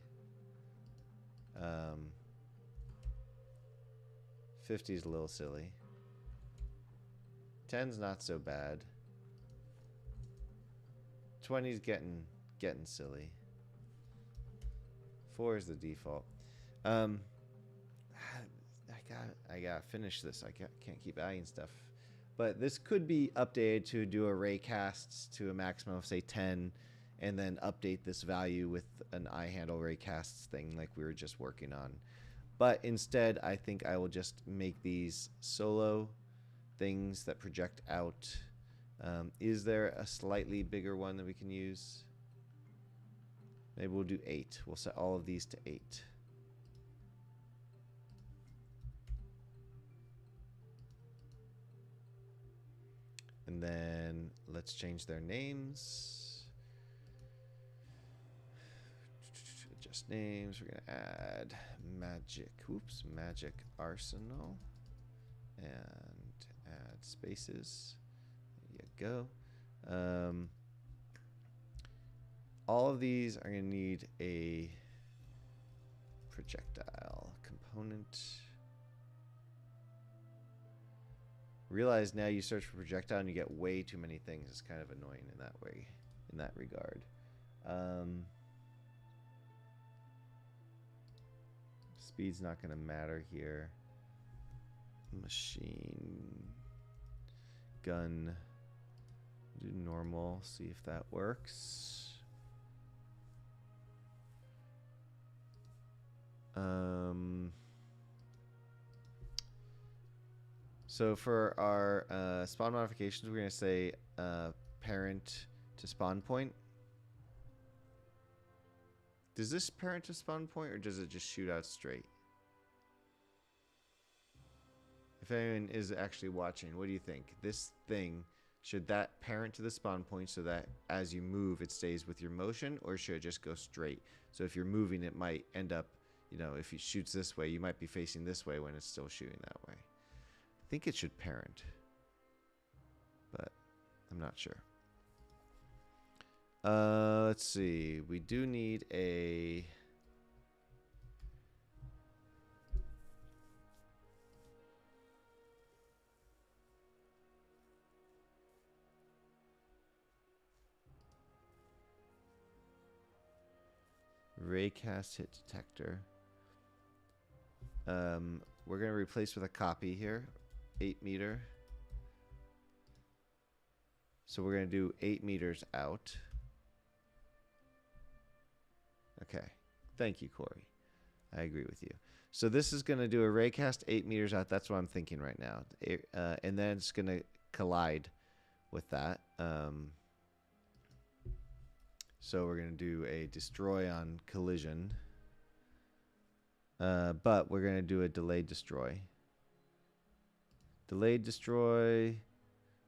50 is a little silly. 10's not so bad. 20's getting silly. 4 is the default. I gotta finish this. I can't keep adding stuff. But this could be updated to do array casts to a maximum of, say, 10, and then update this value with an iHandle array casts thing like we were just working on. But instead, I think I will just make these solo things that project out. Is there a slightly bigger one that we can use? Maybe we'll do 8. We'll set all of these to 8. And then let's change their names. Adjust names. We're going to add magic arsenal. And add spaces. There you go. All of these are going to need a projectile component. Realize now you search for projectile and you get way too many things. It's kind of annoying in that way, in that regard. Speed's not going to matter here. Machine gun. Do normal. See if that works. So for our spawn modifications, we're going to say parent to spawn point. Does this parent to spawn point, or does it just shoot out straight? If anyone is actually watching, what do you think? This thing, should that parent to the spawn point so that as you move, it stays with your motion, or should it just go straight? So if you're moving, it might end up, you know, if it shoots this way, you might be facing this way when it's still shooting that way. I think it should parent, but I'm not sure. Let's see. We do need a raycast hit detector. We're going to replace with a copy here. 8 meter. So we're going to do 8 meters out. Okay. Thank you, Corey. I agree with you. So this is going to do a raycast 8 meters out. That's what I'm thinking right now. And then it's going to collide with that. So we're going to do a destroy on collision. But we're going to do a delayed destroy. Delayed destroy.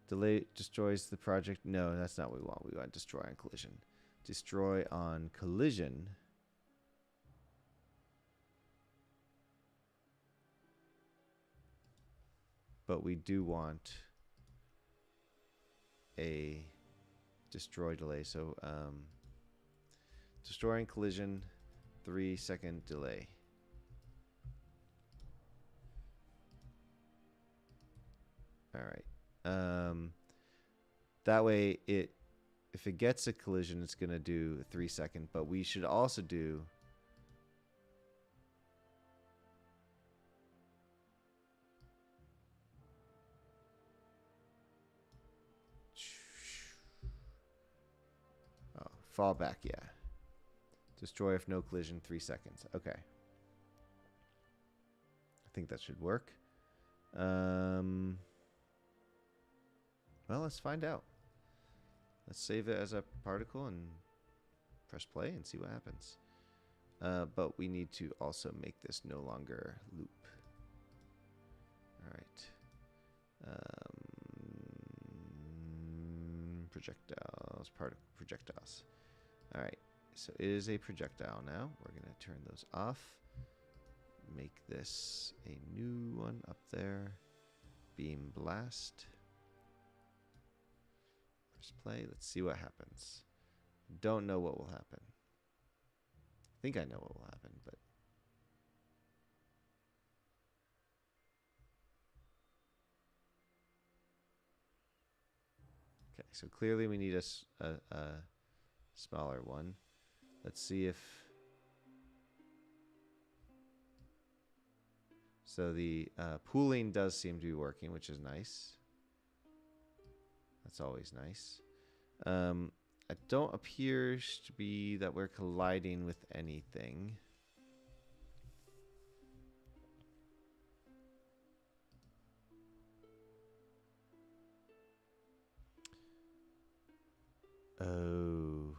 Delay destroys the project. No, that's not what we want. We want destroy on collision. Destroy on collision. But we do want a destroy delay. So destroying collision, 3-second delay. All right. That way, if it gets a collision, it's going to do 3-second. But we should also do fallback. Yeah. Destroy if no collision, 3 seconds. Okay. I think that should work. Well, let's find out. Let's save it as a particle and press play and see what happens. But we need to also make this no longer loop. All right. Projectiles, projectiles. All right. So it is a projectile now. We're going to turn those off. Make this a new one up there. Beam blast. Press play. Let's see what happens. Don't know what will happen. I think I know what will happen, but okay. So clearly we need a smaller one. Let's see if so. The pooling does seem to be working, which is nice. That's always nice. It don't appear to be that we're colliding with anything. Oh.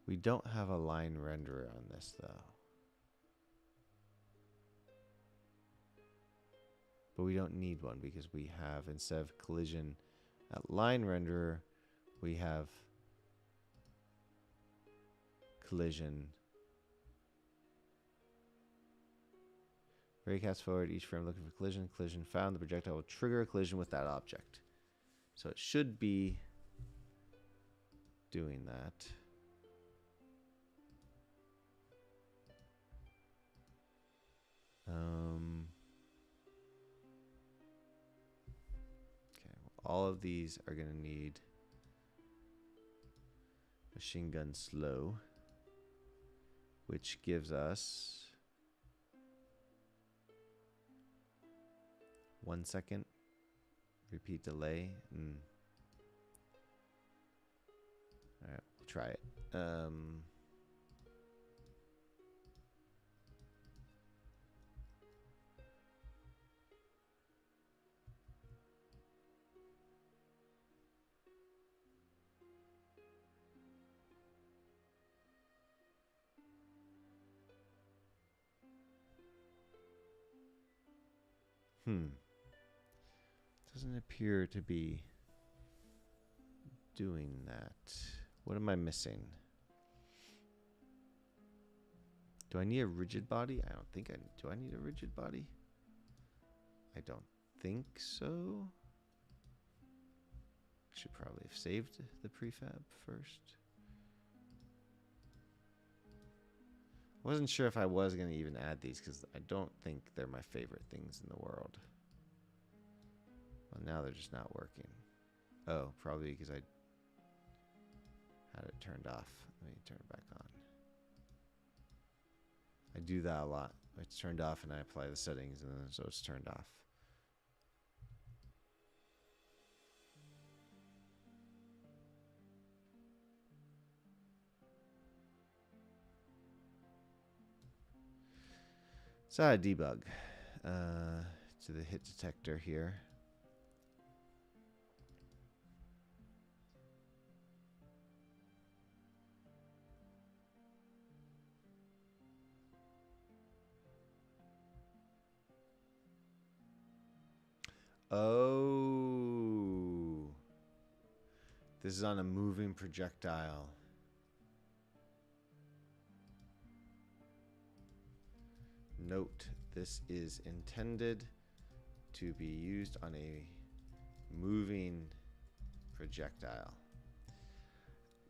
We don't have a line renderer on this, though. But we don't need one because we have, instead of collision at line renderer, we have collision. Raycast forward each frame looking for collision. Collision found. The projectile will trigger a collision with that object. So it should be doing that. All of these are going to need machine gun slow, which gives us 1 second. Repeat delay. All right, we'll try it. Doesn't appear to be doing that. What am I missing? Do I need a rigid body? I don't think I do. I need a rigid body? I don't think so. Should probably have saved the prefab first. Wasn't sure if I was going to even add these because I don't think they're my favorite things in the world. Well, now they're just not working. Oh, probably because I had it turned off. Let me turn it back on. I do that a lot. It's turned off and I apply the settings and then so it's turned off. So I debug to the hit detector here. Oh, this is on a moving projectile. Note, this is intended to be used on a moving projectile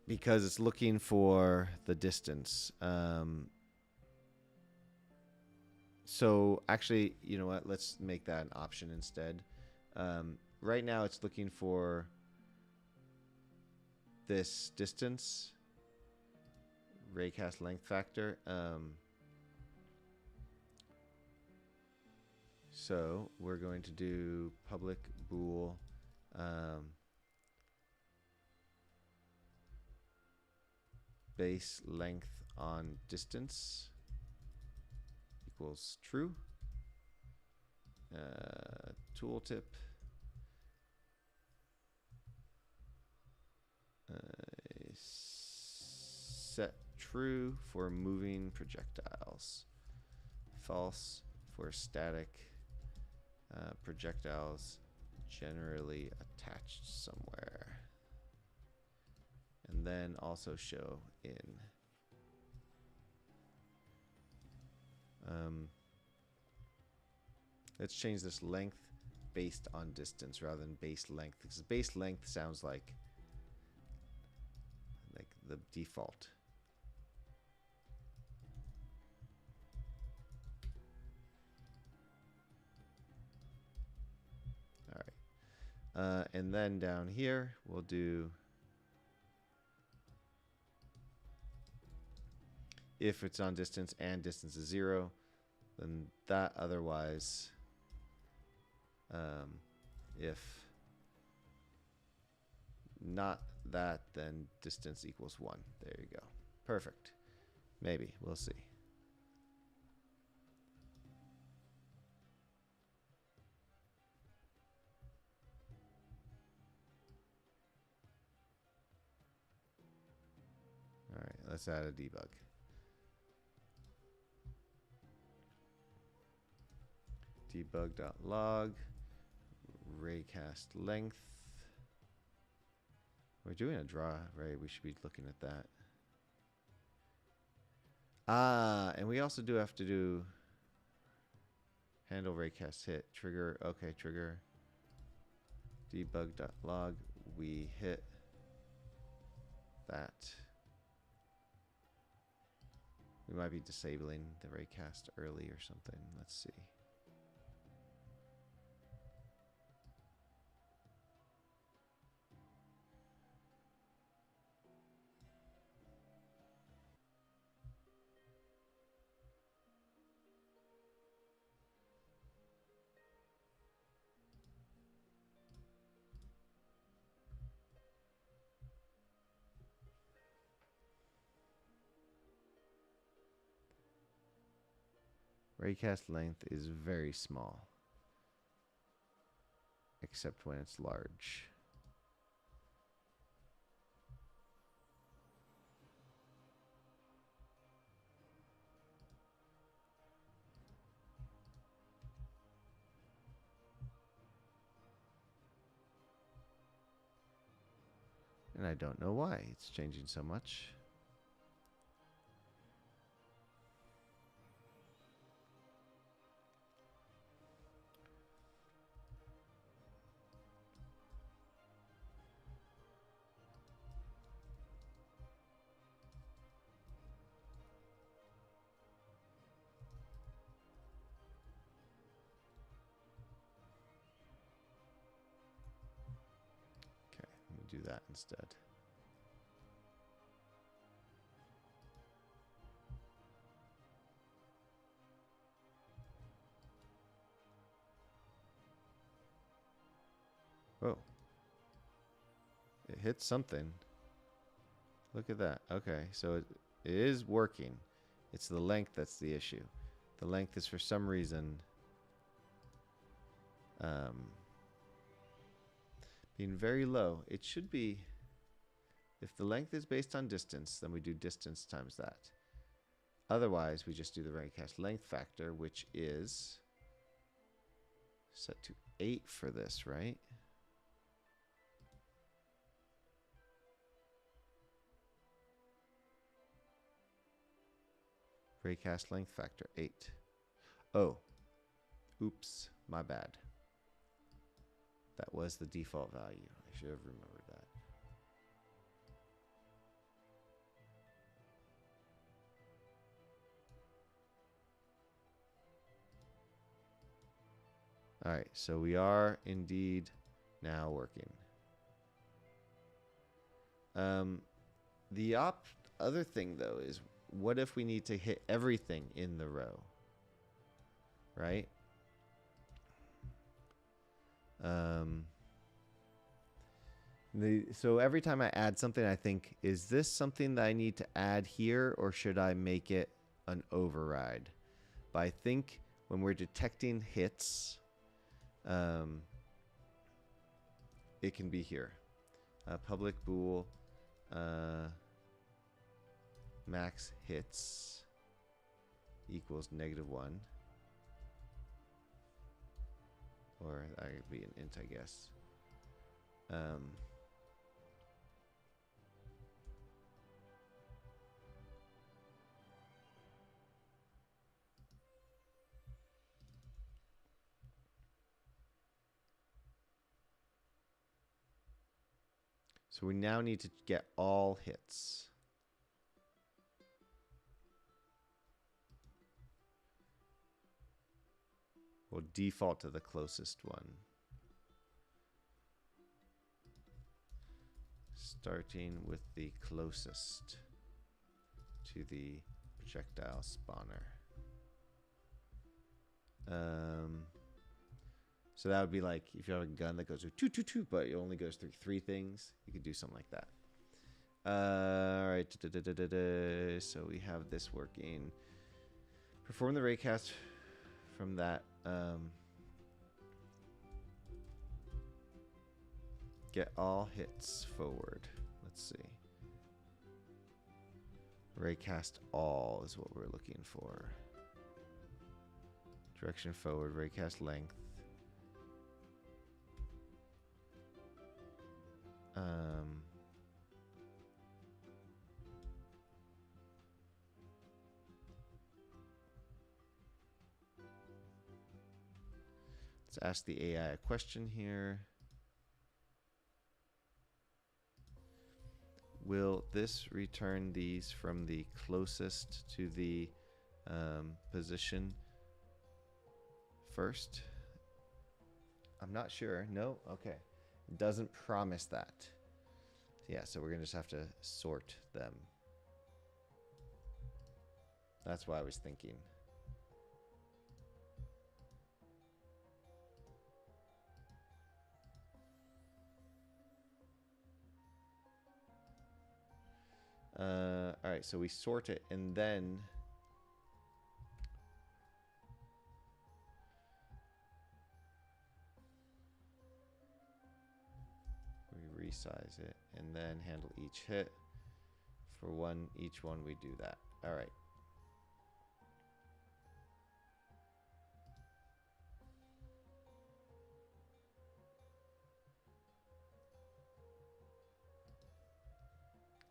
because it's looking for the distance. So actually, you know what? Let's make that an option instead. Right now it's looking for this distance, raycast length factor. So we're going to do public bool base length on distance equals true. Tooltip set true for moving projectiles, false for static projectiles generally attached somewhere, and then also show in. Let's change this length based on distance rather than base length, because base length sounds like the default. All right, and then down here we'll do if it's on distance and distance is 0, then that. Otherwise, if not that, then distance equals 1. There you go. Perfect. Maybe. We'll see. All right, let's add a debug. Debug.log raycast length. We're doing a draw, right? We should be looking at that. And we also do have to do handle raycast hit trigger. Okay, trigger debug.log. We hit that. We might be disabling the raycast early or something. Let's see. Raycast length is very small, except when it's large. And I don't know why it's changing so much. Okay, let me do that instead. Whoa. It hit something. Look at that. Okay, so it is working. It's the length that's the issue. The length is for some reason being very low. It should be, if the length is based on distance, then we do distance times that. Otherwise, we just do the raycast length factor, which is set to 8 for this, right? Raycast length factor 8. Oh, oops, my bad. That was the default value. I should have remembered that. All right, so we are indeed now working. The other thing, though, is what if we need to hit everything in the row, right? So every time I add something, I think, is this something that I need to add here, or should I make it an override? But I think when we're detecting hits, it can be here. Public bool max hits equals -1. Or that could be an int, I guess. So we now need to get all hits. We'll default to the closest one. Starting with the closest to the projectile spawner. So that would be like if you have a gun that goes through two, but it only goes through 3 things. You could do something like that. All right. So we have this working. Perform the raycast from that. Get all hits forward. Let's see. Raycast all is what we're looking for. Direction forward, raycast length. Let's ask the AI a question here. Will this return these from the closest to the position first? I'm not sure. No? Okay. It doesn't promise that. Yeah, so we're going to just have to sort them. That's what I was thinking. All right, so we sort it, and then resize it, and then handle each hit. For each one we do that. All right.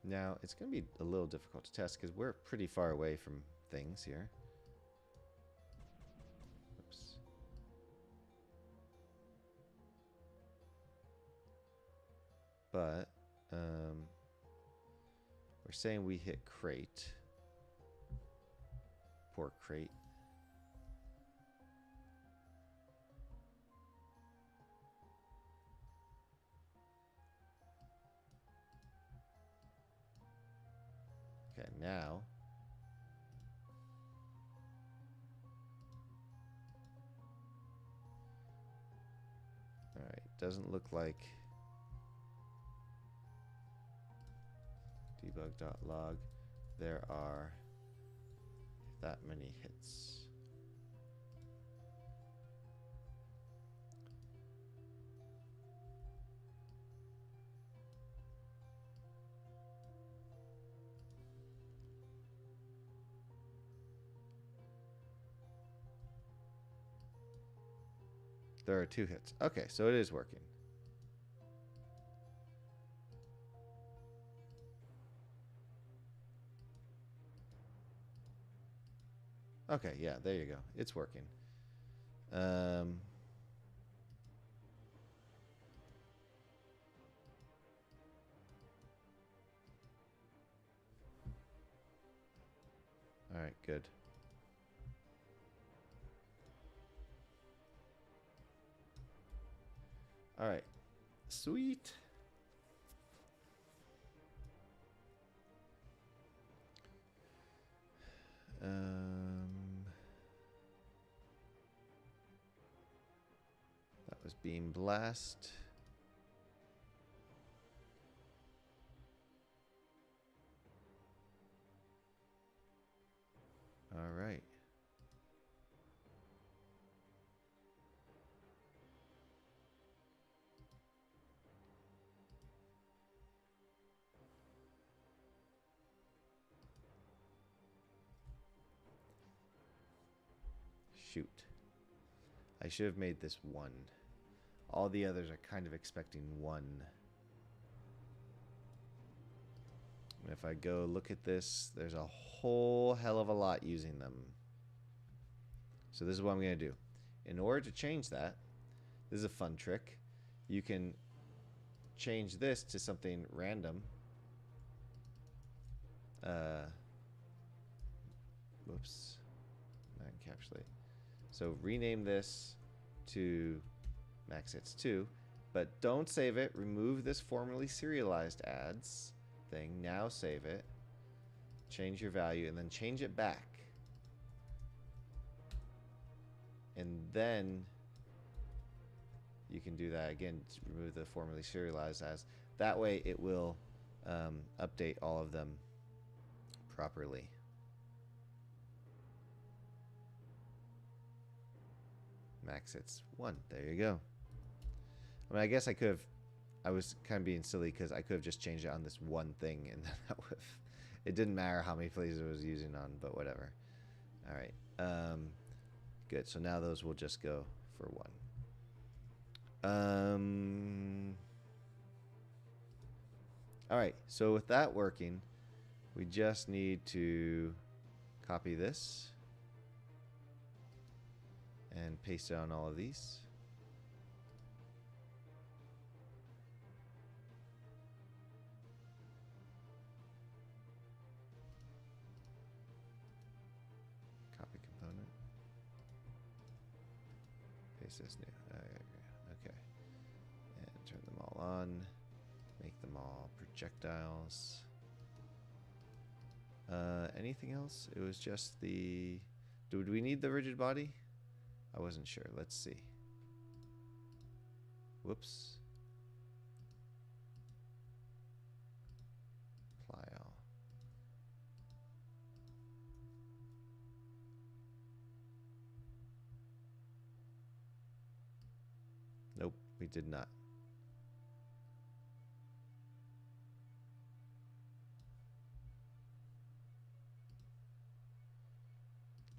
Now, it's going to be a little difficult to test because we're pretty far away from things here. Oops. But, we're saying we hit crate. Poor crate. Okay, now. Alright, doesn't look like debug.log there are that many hits. There are 2 hits. Okay, so it is working. Okay, yeah, there you go. It's working. All right, good. All right, sweet. That was Beam Blast. All right. Shoot. I should have made this 1. All the others are kind of expecting 1. And if I go look at this, there's a whole hell of a lot using them. So this is what I'm going to do. In order to change that, this is a fun trick. You can change this to something random. Whoops. Not encapsulate. So rename this to max hits 2, but don't save it. Remove this formerly serialized ads thing. Now save it. Change your value and then change it back. And then you can do that again. Remove the formerly serialized ads. That way it will update all of them properly. Max hits 1. There you go. I mean, I guess I could have. I was kind of being silly because I could have just changed it on this one thing, and that would have, it didn't matter how many places it was using on, but whatever. All right. Good. So now those will just go for 1. All right. So with that working, we just need to copy this and paste it on all of these. Copy component. Paste this new. Okay. And turn them all on. Make them all projectiles. Anything else? It was just the... Do we need the rigid body? I wasn't sure. Let's see. Whoops. Plyle. Nope, we did not.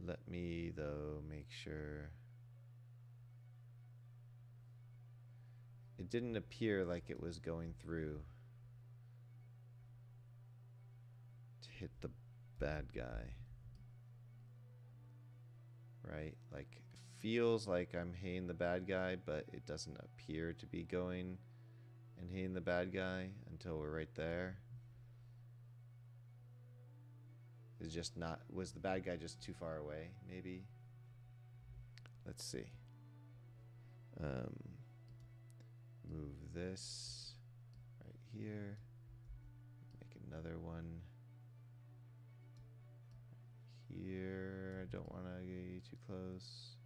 Let me, though, make sure. It didn't appear like it was going through to hit the bad guy. Right? Like, it feels like I'm hitting the bad guy, but it doesn't appear to be going and hitting the bad guy until we're right there. It's just not... Was the bad guy just too far away, maybe? Let's see. Move this right here. Make another one here. I don't want to get too close.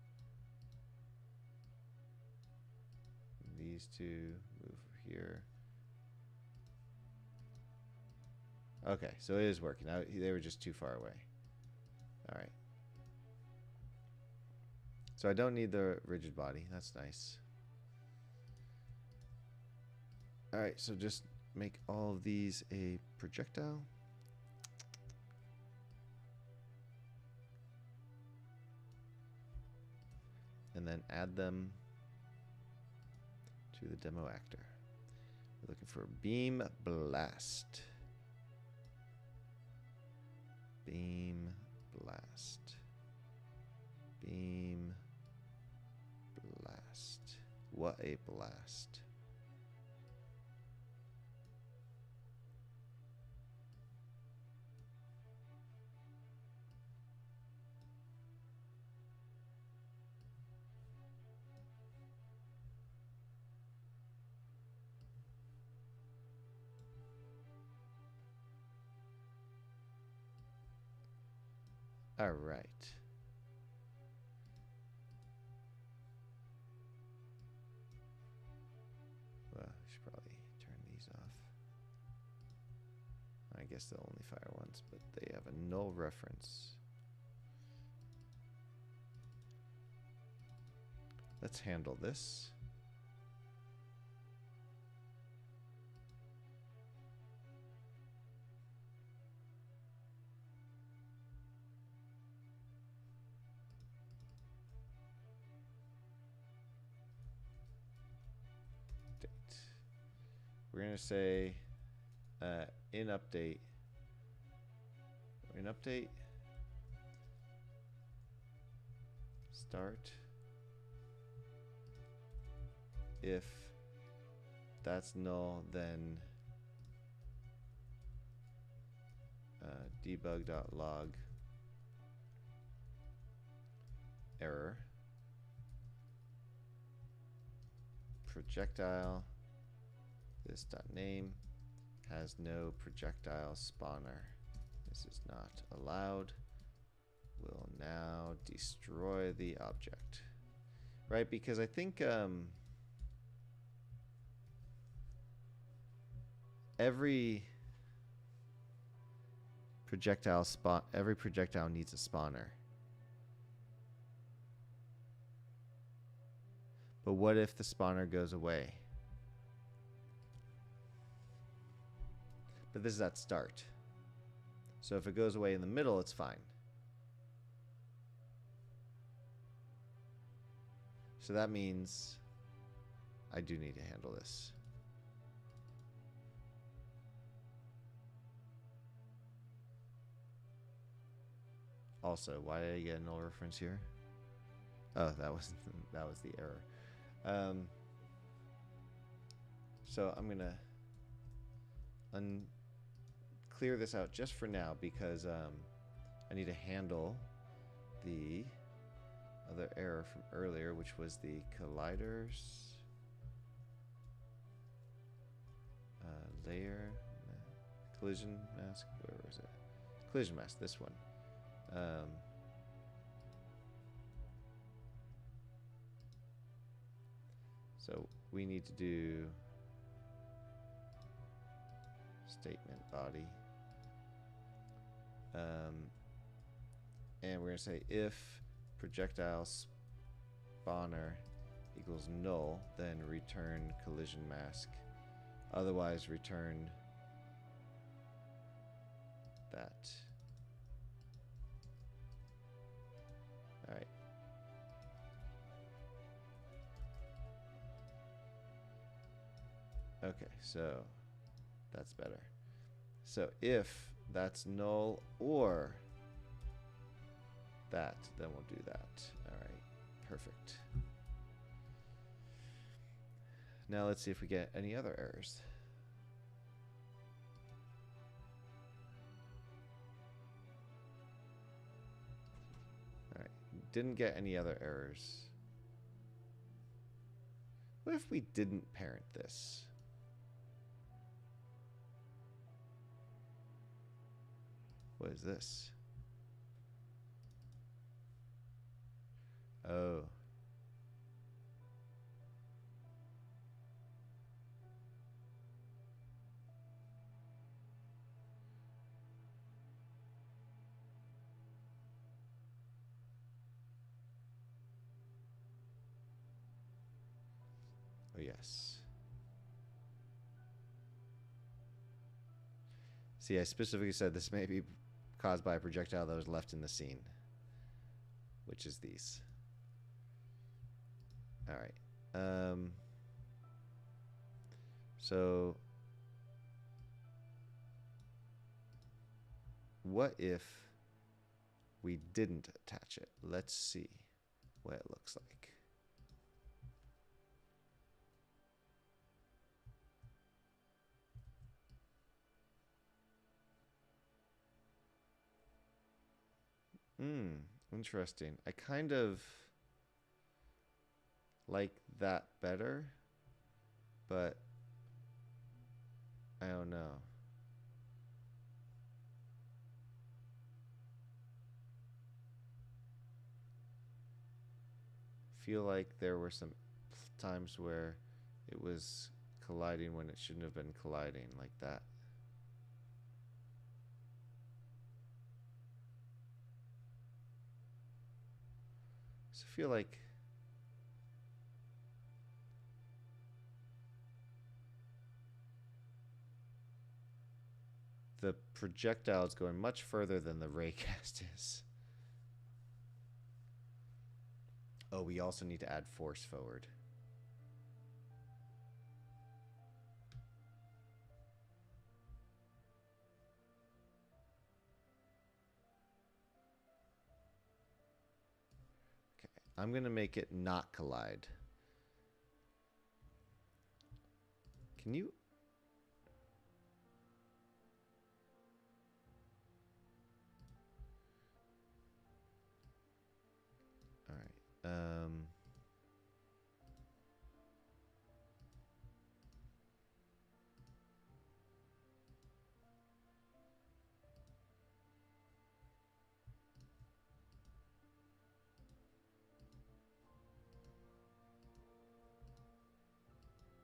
These two move here. Okay, so it is working. They were just too far away. All right. So I don't need the rigid body. That's nice. All right, so just make all of these a projectile. And then add them to the demo actor. We're looking for beam blast. Beam blast. Beam blast. What a blast. All right. Well, I should probably turn these off. I guess they'll only fire once, but they have a null reference. Let's handle this. We're going to say in update, start if that's null, then debug.log error projectile this.name has no projectile spawner. This is not allowed. We'll now destroy the object. Right, because I think every projectile needs a spawner. But what if the spawner goes away? But this is at start. So if it goes away in the middle, it's fine. So that means I do need to handle this. Also, why did I get a null reference here? Oh, that was the error. So I'm gonna clear this out just for now because I need to handle the other error from earlier, which was the colliders layer collision mask. Where was it? Collision mask. This one. So we need to do statement body. And we're going to say if projectile spawner equals null, then return collision mask. Otherwise, return that. Okay, so that's better. So if that's null or that, then we'll do that. All right, perfect. Now let's see if we get any other errors. All right, didn't get any other errors. What if we didn't parent this? What is this? Oh. Oh, yes. See, I specifically said this may be caused by a projectile that was left in the scene, which is these. All right. So what if we didn't attach it? Let's see what it looks like. Interesting. I kind of like that better, but I don't know. Feel like there were some times where it was colliding when it shouldn't have been colliding like that. So I feel like the projectile is going much further than the raycast is. Oh, we also need to add force forward. Okay, I'm going to make it not collide. Can you... All right.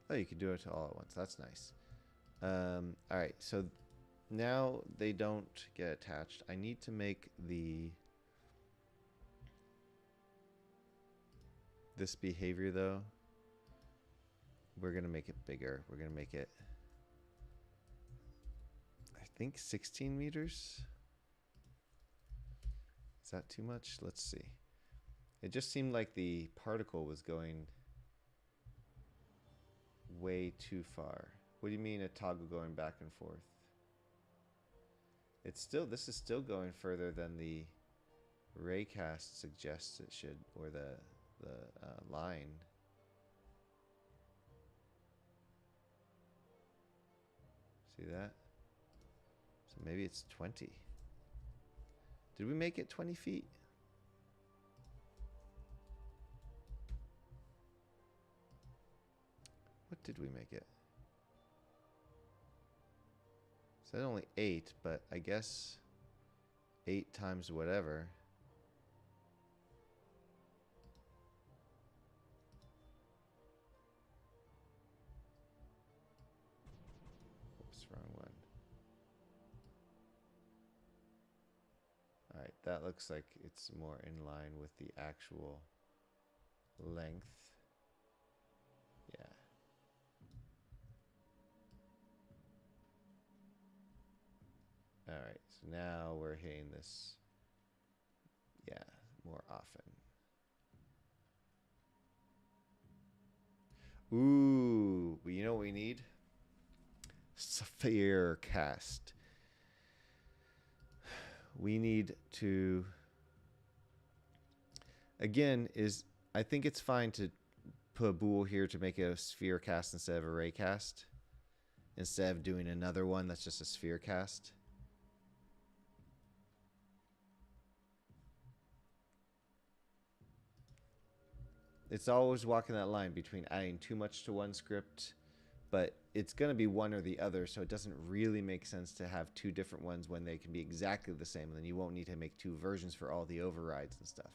Oh, you can do it all at once. That's nice. All right, so now they don't get attached. I need to make this behavior though. We're gonna make it bigger. We're gonna make it, I think, 16 meters. Is that too much? Let's see. It just seemed like the particle was going way too far. What do you mean a toggle going back and forth? It's still, this is still going further than the raycast suggests it should, or the line. See that? So maybe it's 20. Did we make it 20 feet? What did we make it? Said only 8, but I guess 8 times whatever. Oops, wrong one. Alright, that looks like it's more in line with the actual length. Yeah. Alright, so now we're hitting this, yeah, more often. Ooh, but you know what we need? sphere cast. We need to, again, I think it's fine to put a bool here to make it a sphere cast instead of a ray cast, instead of doing another one that's just a sphere cast. It's always walking that line between adding too much to one script, but it's going to be one or the other, so it doesn't really make sense to have two different ones when they can be exactly the same, and then you won't need to make two versions for all the overrides and stuff.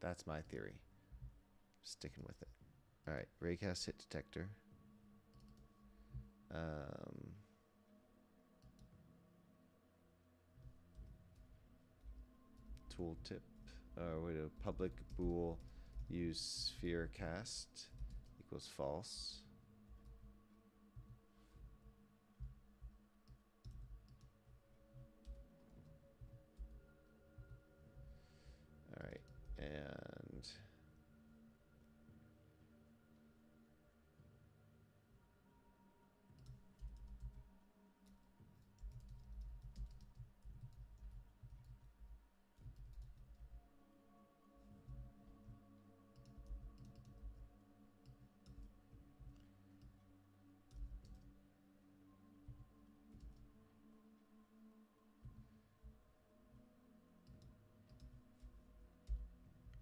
That's my theory. Sticking with it. Alright, raycast hit detector. Tooltip. Wait, a public bool use sphere cast equals false. Alright, and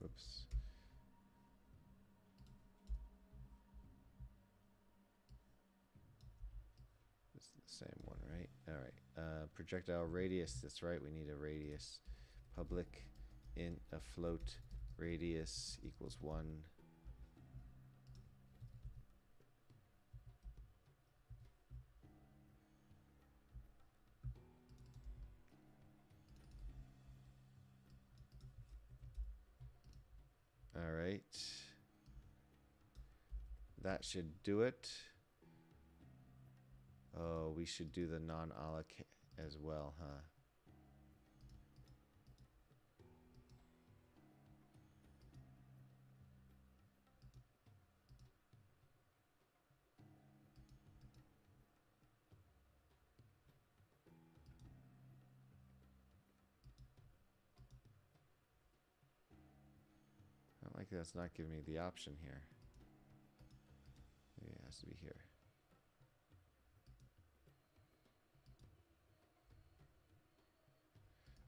whoops. This is the same one, right? Alright. Projectile radius. That's right, we need a radius. Public int a float radius equals 1. Alright. That should do it. Oh, we should do the non-alloc as well, huh? I don't like that it's not giving me the option here. Maybe it has to be here.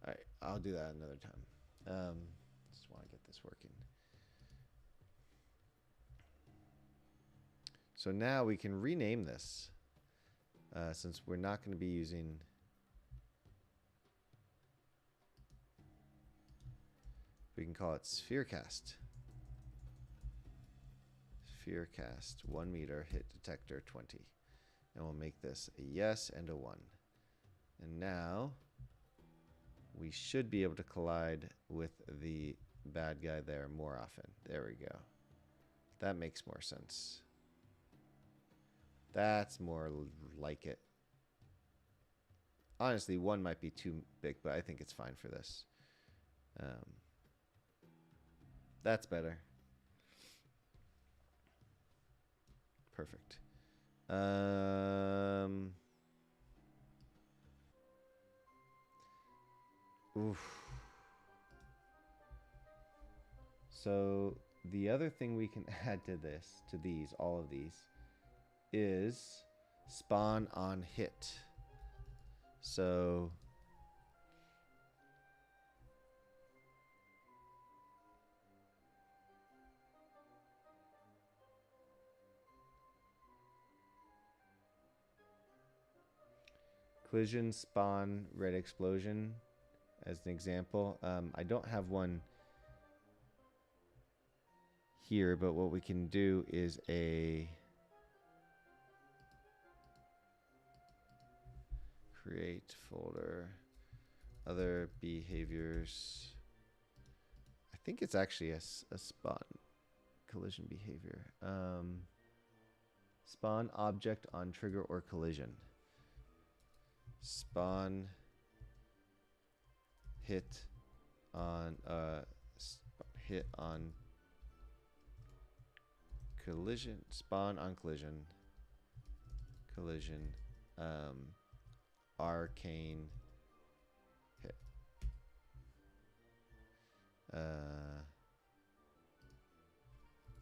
Alright, I'll do that another time. Just want to get this working. So now we can rename this, since we're not going to be using... We can call it Spherecast. Spherecast, 1 meter, hit detector 20. And we'll make this a yes and a 1. And now we should be able to collide with the bad guy there more often. There we go. That makes more sense. That's more like it. Honestly, 1 might be too big, but I think it's fine for this. That's better. Perfect. Oof. So the other thing we can add to this, to these, all of these, is spawn on hit. So collision, spawn, red explosion as an example. I don't have one here, but what we can do is a create folder, other behaviors. I think it's actually a spawn collision behavior. Spawn object on trigger or collision. Spawn hit on collision, spawn on collision, collision, arcane hit.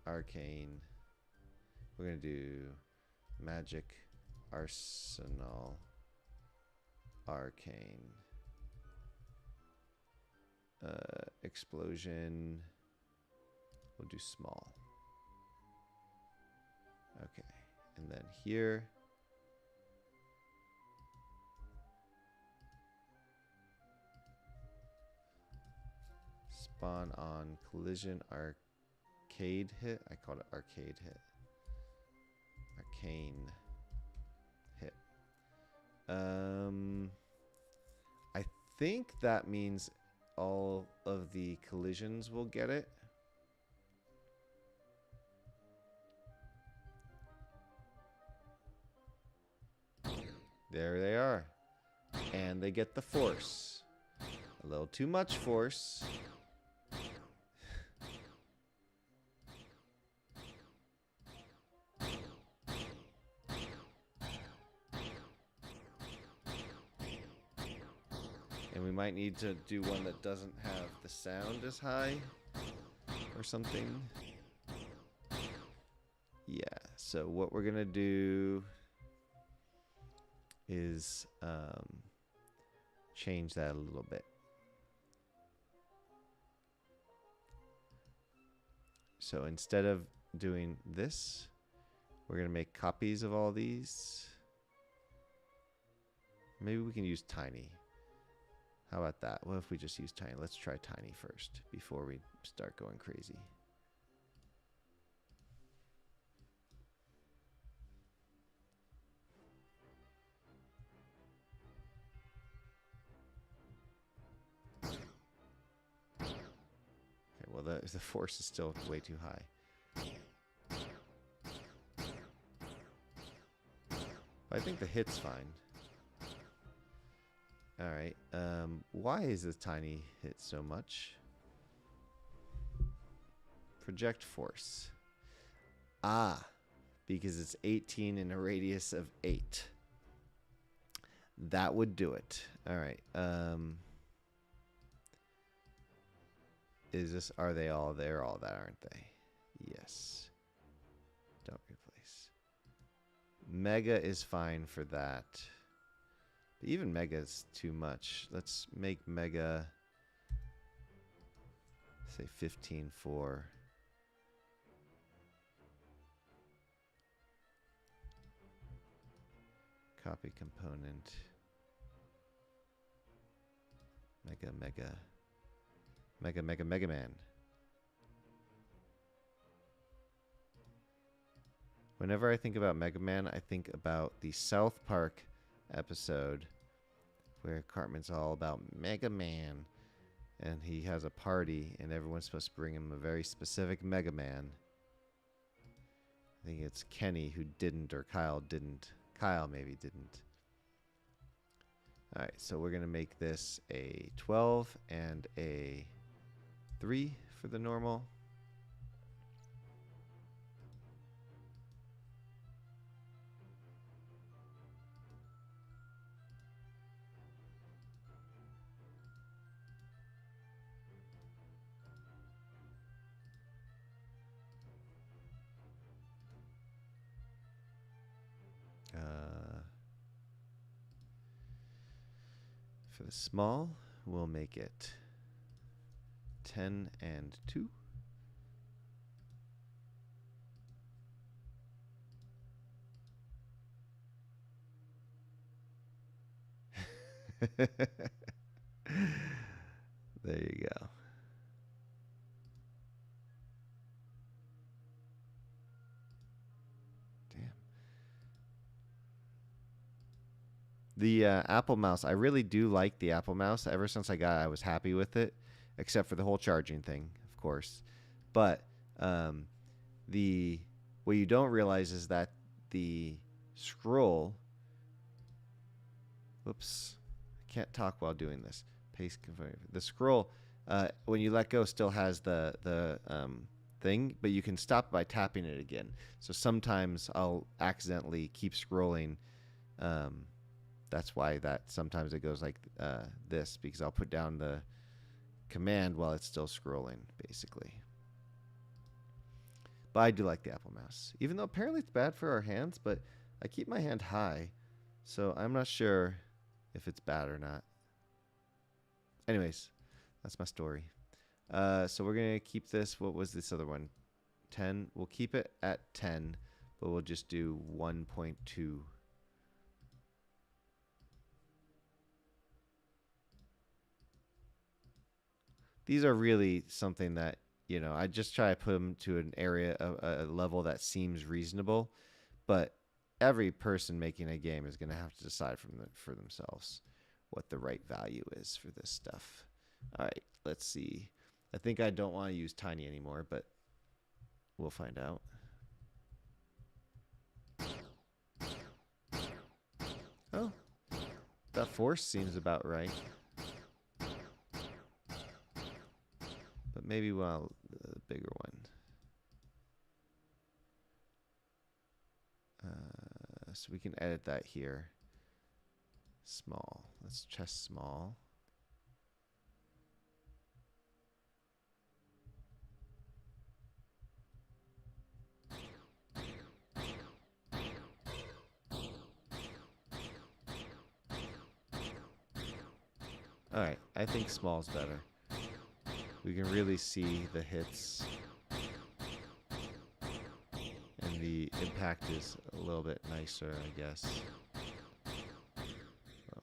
Arcane. We're gonna do magic arsenal arcane. Explosion. We'll do small. Okay, and then here. Spawn on collision arcade hit. I called it arcade hit. Arcane hit. I think that means all of the collisions will get it. There they are. And they get the force. A little too much force. And we might need to do one that doesn't have the sound as high or something. Yeah, so what we're going to do is change that a little bit. So instead of doing this, we're going to make copies of all these. Maybe we can use tiny. How about that? What if we just use tiny? Let's try tiny first before we start going crazy. Okay, well the force is still way too high. But I think the hit's fine. Alright, why is this tiny hit so much? Project force. Ah, because it's 18 in a radius of 8. That would do it. Alright, is this, are they all, they're all that, aren't they? Yes. Don't replace. Mega is fine for that. Even mega is too much. Let's make mega, say 15 for. Copy component. Mega Man. Whenever I think about Mega Man, I think about the South Park episode where Cartman's all about Mega Man and he has a party and everyone's supposed to bring him a very specific Mega Man. I think it's Kenny who didn't, or Kyle didn't. Kyle maybe didn't. Alright, so we're going to make this a 12 and a 3 for the normal. For the small, we'll make it 10 and 2. There you go. The Apple Mouse, I really do like the Apple Mouse. Ever since I got it, I was happy with it, except for the whole charging thing, of course. But what you don't realize is that the scroll. Whoops, I can't talk while doing this. Paste. The scroll, when you let go, still has the thing, but you can stop by tapping it again. So sometimes I'll accidentally keep scrolling. That's why that sometimes it goes like this, because I'll put down the command while it's still scrolling, basically. But I do like the Apple Mouse, even though apparently it's bad for our hands, but I keep my hand high, so I'm not sure if it's bad or not. Anyways, that's my story. So we're going to keep this. What was this other one? 10. We'll keep it at 10, but we'll just do 1.2. These are really something that, you know, I just try to put them to an area, a level that seems reasonable, but every person making a game is going to have to decide for themselves what the right value is for this stuff. All right, let's see. I think I don't want to use tiny anymore, but we'll find out. Oh, that force seems about right. But maybe well, the bigger one. So we can edit that here. Small. Let's test small. Alright, I think small's better. We can really see the hits. And the impact is a little bit nicer, I guess. Oh.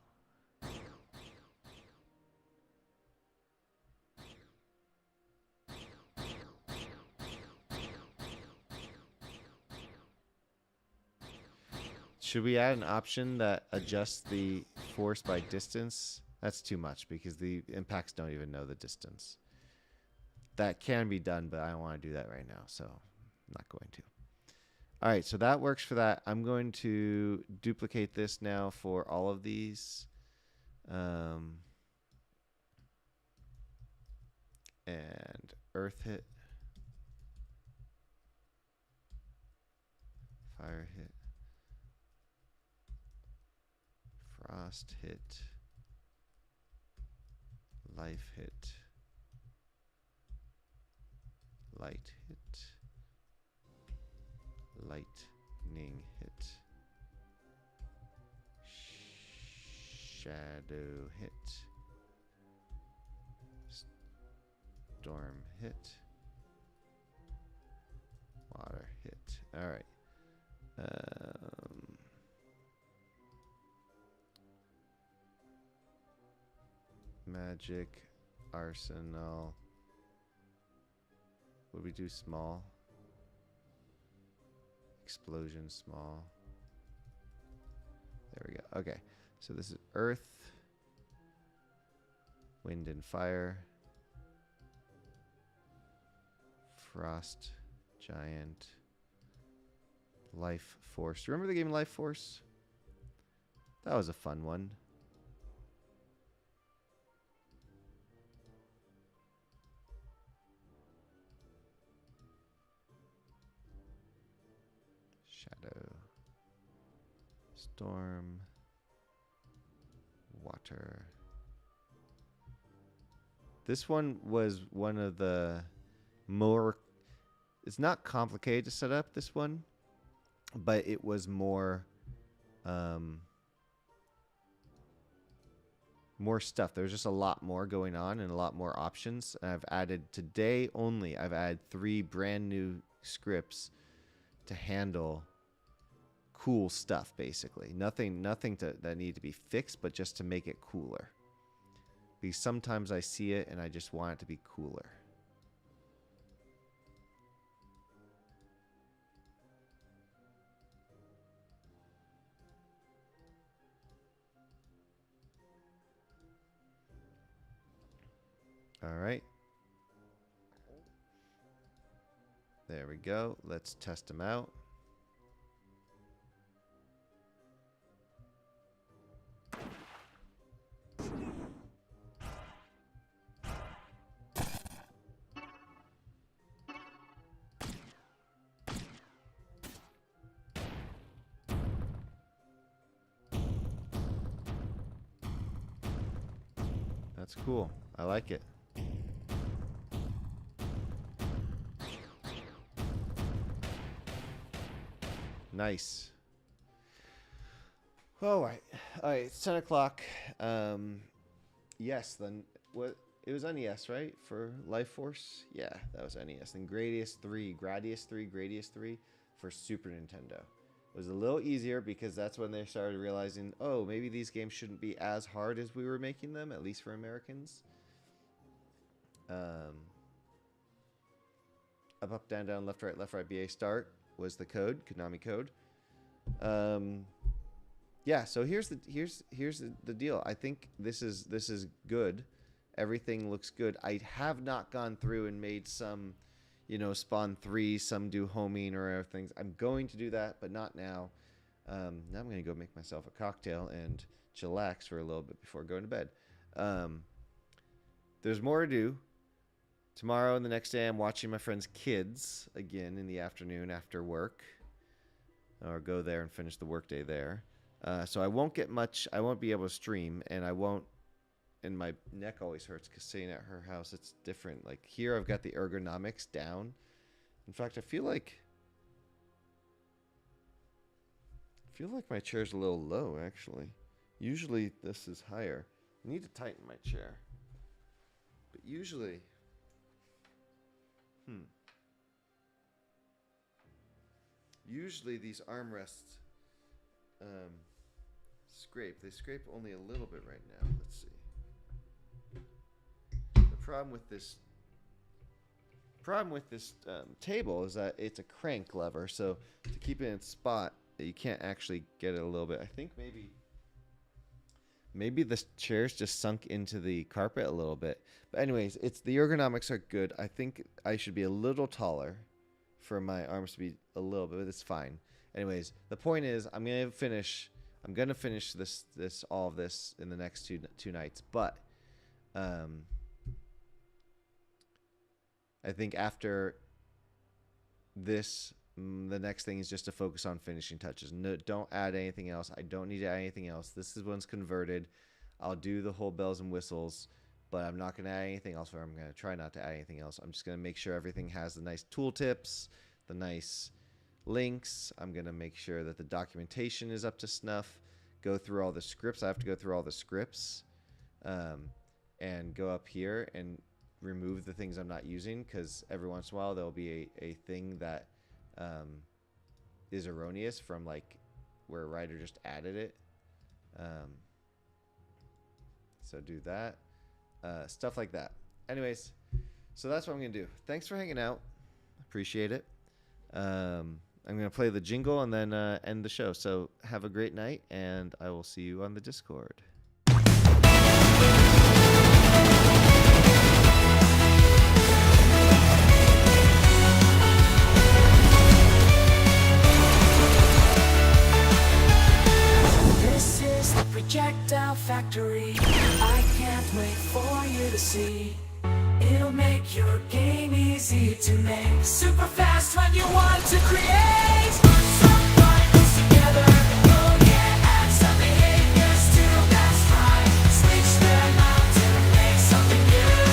Should we add an option that adjusts the force by distance? That's too much because the impacts don't even know the distance. That can be done, but I don't want to do that right now, so I'm not going to. All right, so that works for that. I'm going to duplicate this now for all of these. And earth hit. Fire hit. Frost hit. Life hit. Light hit. Lightning hit. Shadow hit. Storm hit. Water hit. All right. Magic arsenal. Would we do small? Explosion small. There we go. Okay. So this is earth, wind and fire, frost, giant, life force. Remember the game Life Force? That was a fun one. Shadow, storm, water. This one was one of the more, it's not complicated to set up, this one, but it was more more stuff. There's just a lot more going on and a lot more options. And I've added today only, I've added 3 brand new scripts to handle cool stuff, basically. Nothing that need to be fixed, but just to make it cooler. Because sometimes I see it and I just want it to be cooler. All right. There we go. Let's test them out. That's cool. I like it. Nice. All right. It's 10 o'clock. Yes, then what? It was NES, right? For Life Force? Yeah, that was NES. Then Gradius 3 for Super Nintendo. It was a little easier because that's when they started realizing, oh, maybe these games shouldn't be as hard as we were making them, at least for Americans. Up, down, down, left, right, BA, start was the code, Konami code. Yeah, so here's the deal. I think this is good. Everything looks good. I have not gone through and made some, spawn 3, some do homing or other things. I'm going to do that, but not now. Now I'm going to go make myself a cocktail and chillax for a little bit before going to bed. There's more to do. Tomorrow and the next day, I'm watching my friend's kids again in the afternoon after work. Or go there and finish the workday there. So I won't get much. I won't be able to stream, and I won't. And my neck always hurts because staying at her house, it's different. Like here, I've got the ergonomics down. In fact, I feel like my chair's a little low, actually. Usually, this is higher. I need to tighten my chair. But usually, usually these armrests scrape. They scrape only a little bit right now. Let's see. The problem with this table is that it's a crank lever, so to keep it in its spot, you can't actually get it a little bit. I think maybe the chair's just sunk into the carpet a little bit. But anyways, the ergonomics are good. I think I should be a little taller for my arms to be a little bit, but it's fine. Anyways, the point is I'm gonna finish all of this in the next two nights. But I think after this, the next thing is just to focus on finishing touches. No, don't add anything else. I don't need to add anything else. This is one's converted. I'll do the whole bells and whistles, but I'm not going to add anything else, or I'm going to try not to add anything else. I'm just going to make sure everything has the nice tooltips, the nice links. I'm going to make sure that the documentation is up to snuff. Go through all the scripts. I have to go through all the scripts and go up here and remove the things I'm not using, because every once in a while there'll be a thing that is erroneous from like where a writer just added it. So do that. Stuff like that. Anyways, so that's what I'm going to do. Thanks for hanging out. Appreciate it. I'm going to play the jingle and then end the show. So have a great night, and I will see you on the Discord. This is the Projectile Factory. I can't wait for you to see. It'll make your game easy to make. Super fast when you want to create. Put some lines together. Oh yeah, add some behaviors to that's right. Switch them out to make something new.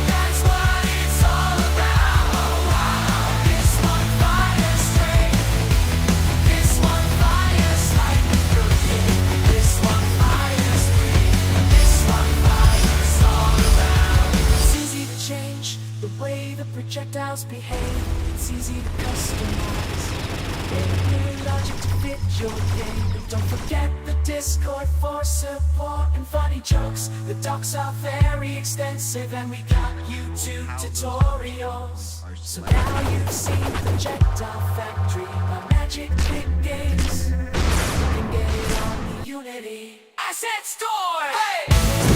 That's what it's all about. Oh wow. This one fires straight. This one fires lightning cooking. This one fires free. This one fires all around. It's easy to change the way the projectiles behave. It's easy to customize. New logic to fit your game. And don't forget the Discord for support and funny jokes. The docs are very extensive, and we got YouTube tutorials. So now you've seen Projectile Factory, my magic big games. You can get it on the Unity Asset Store. Hey!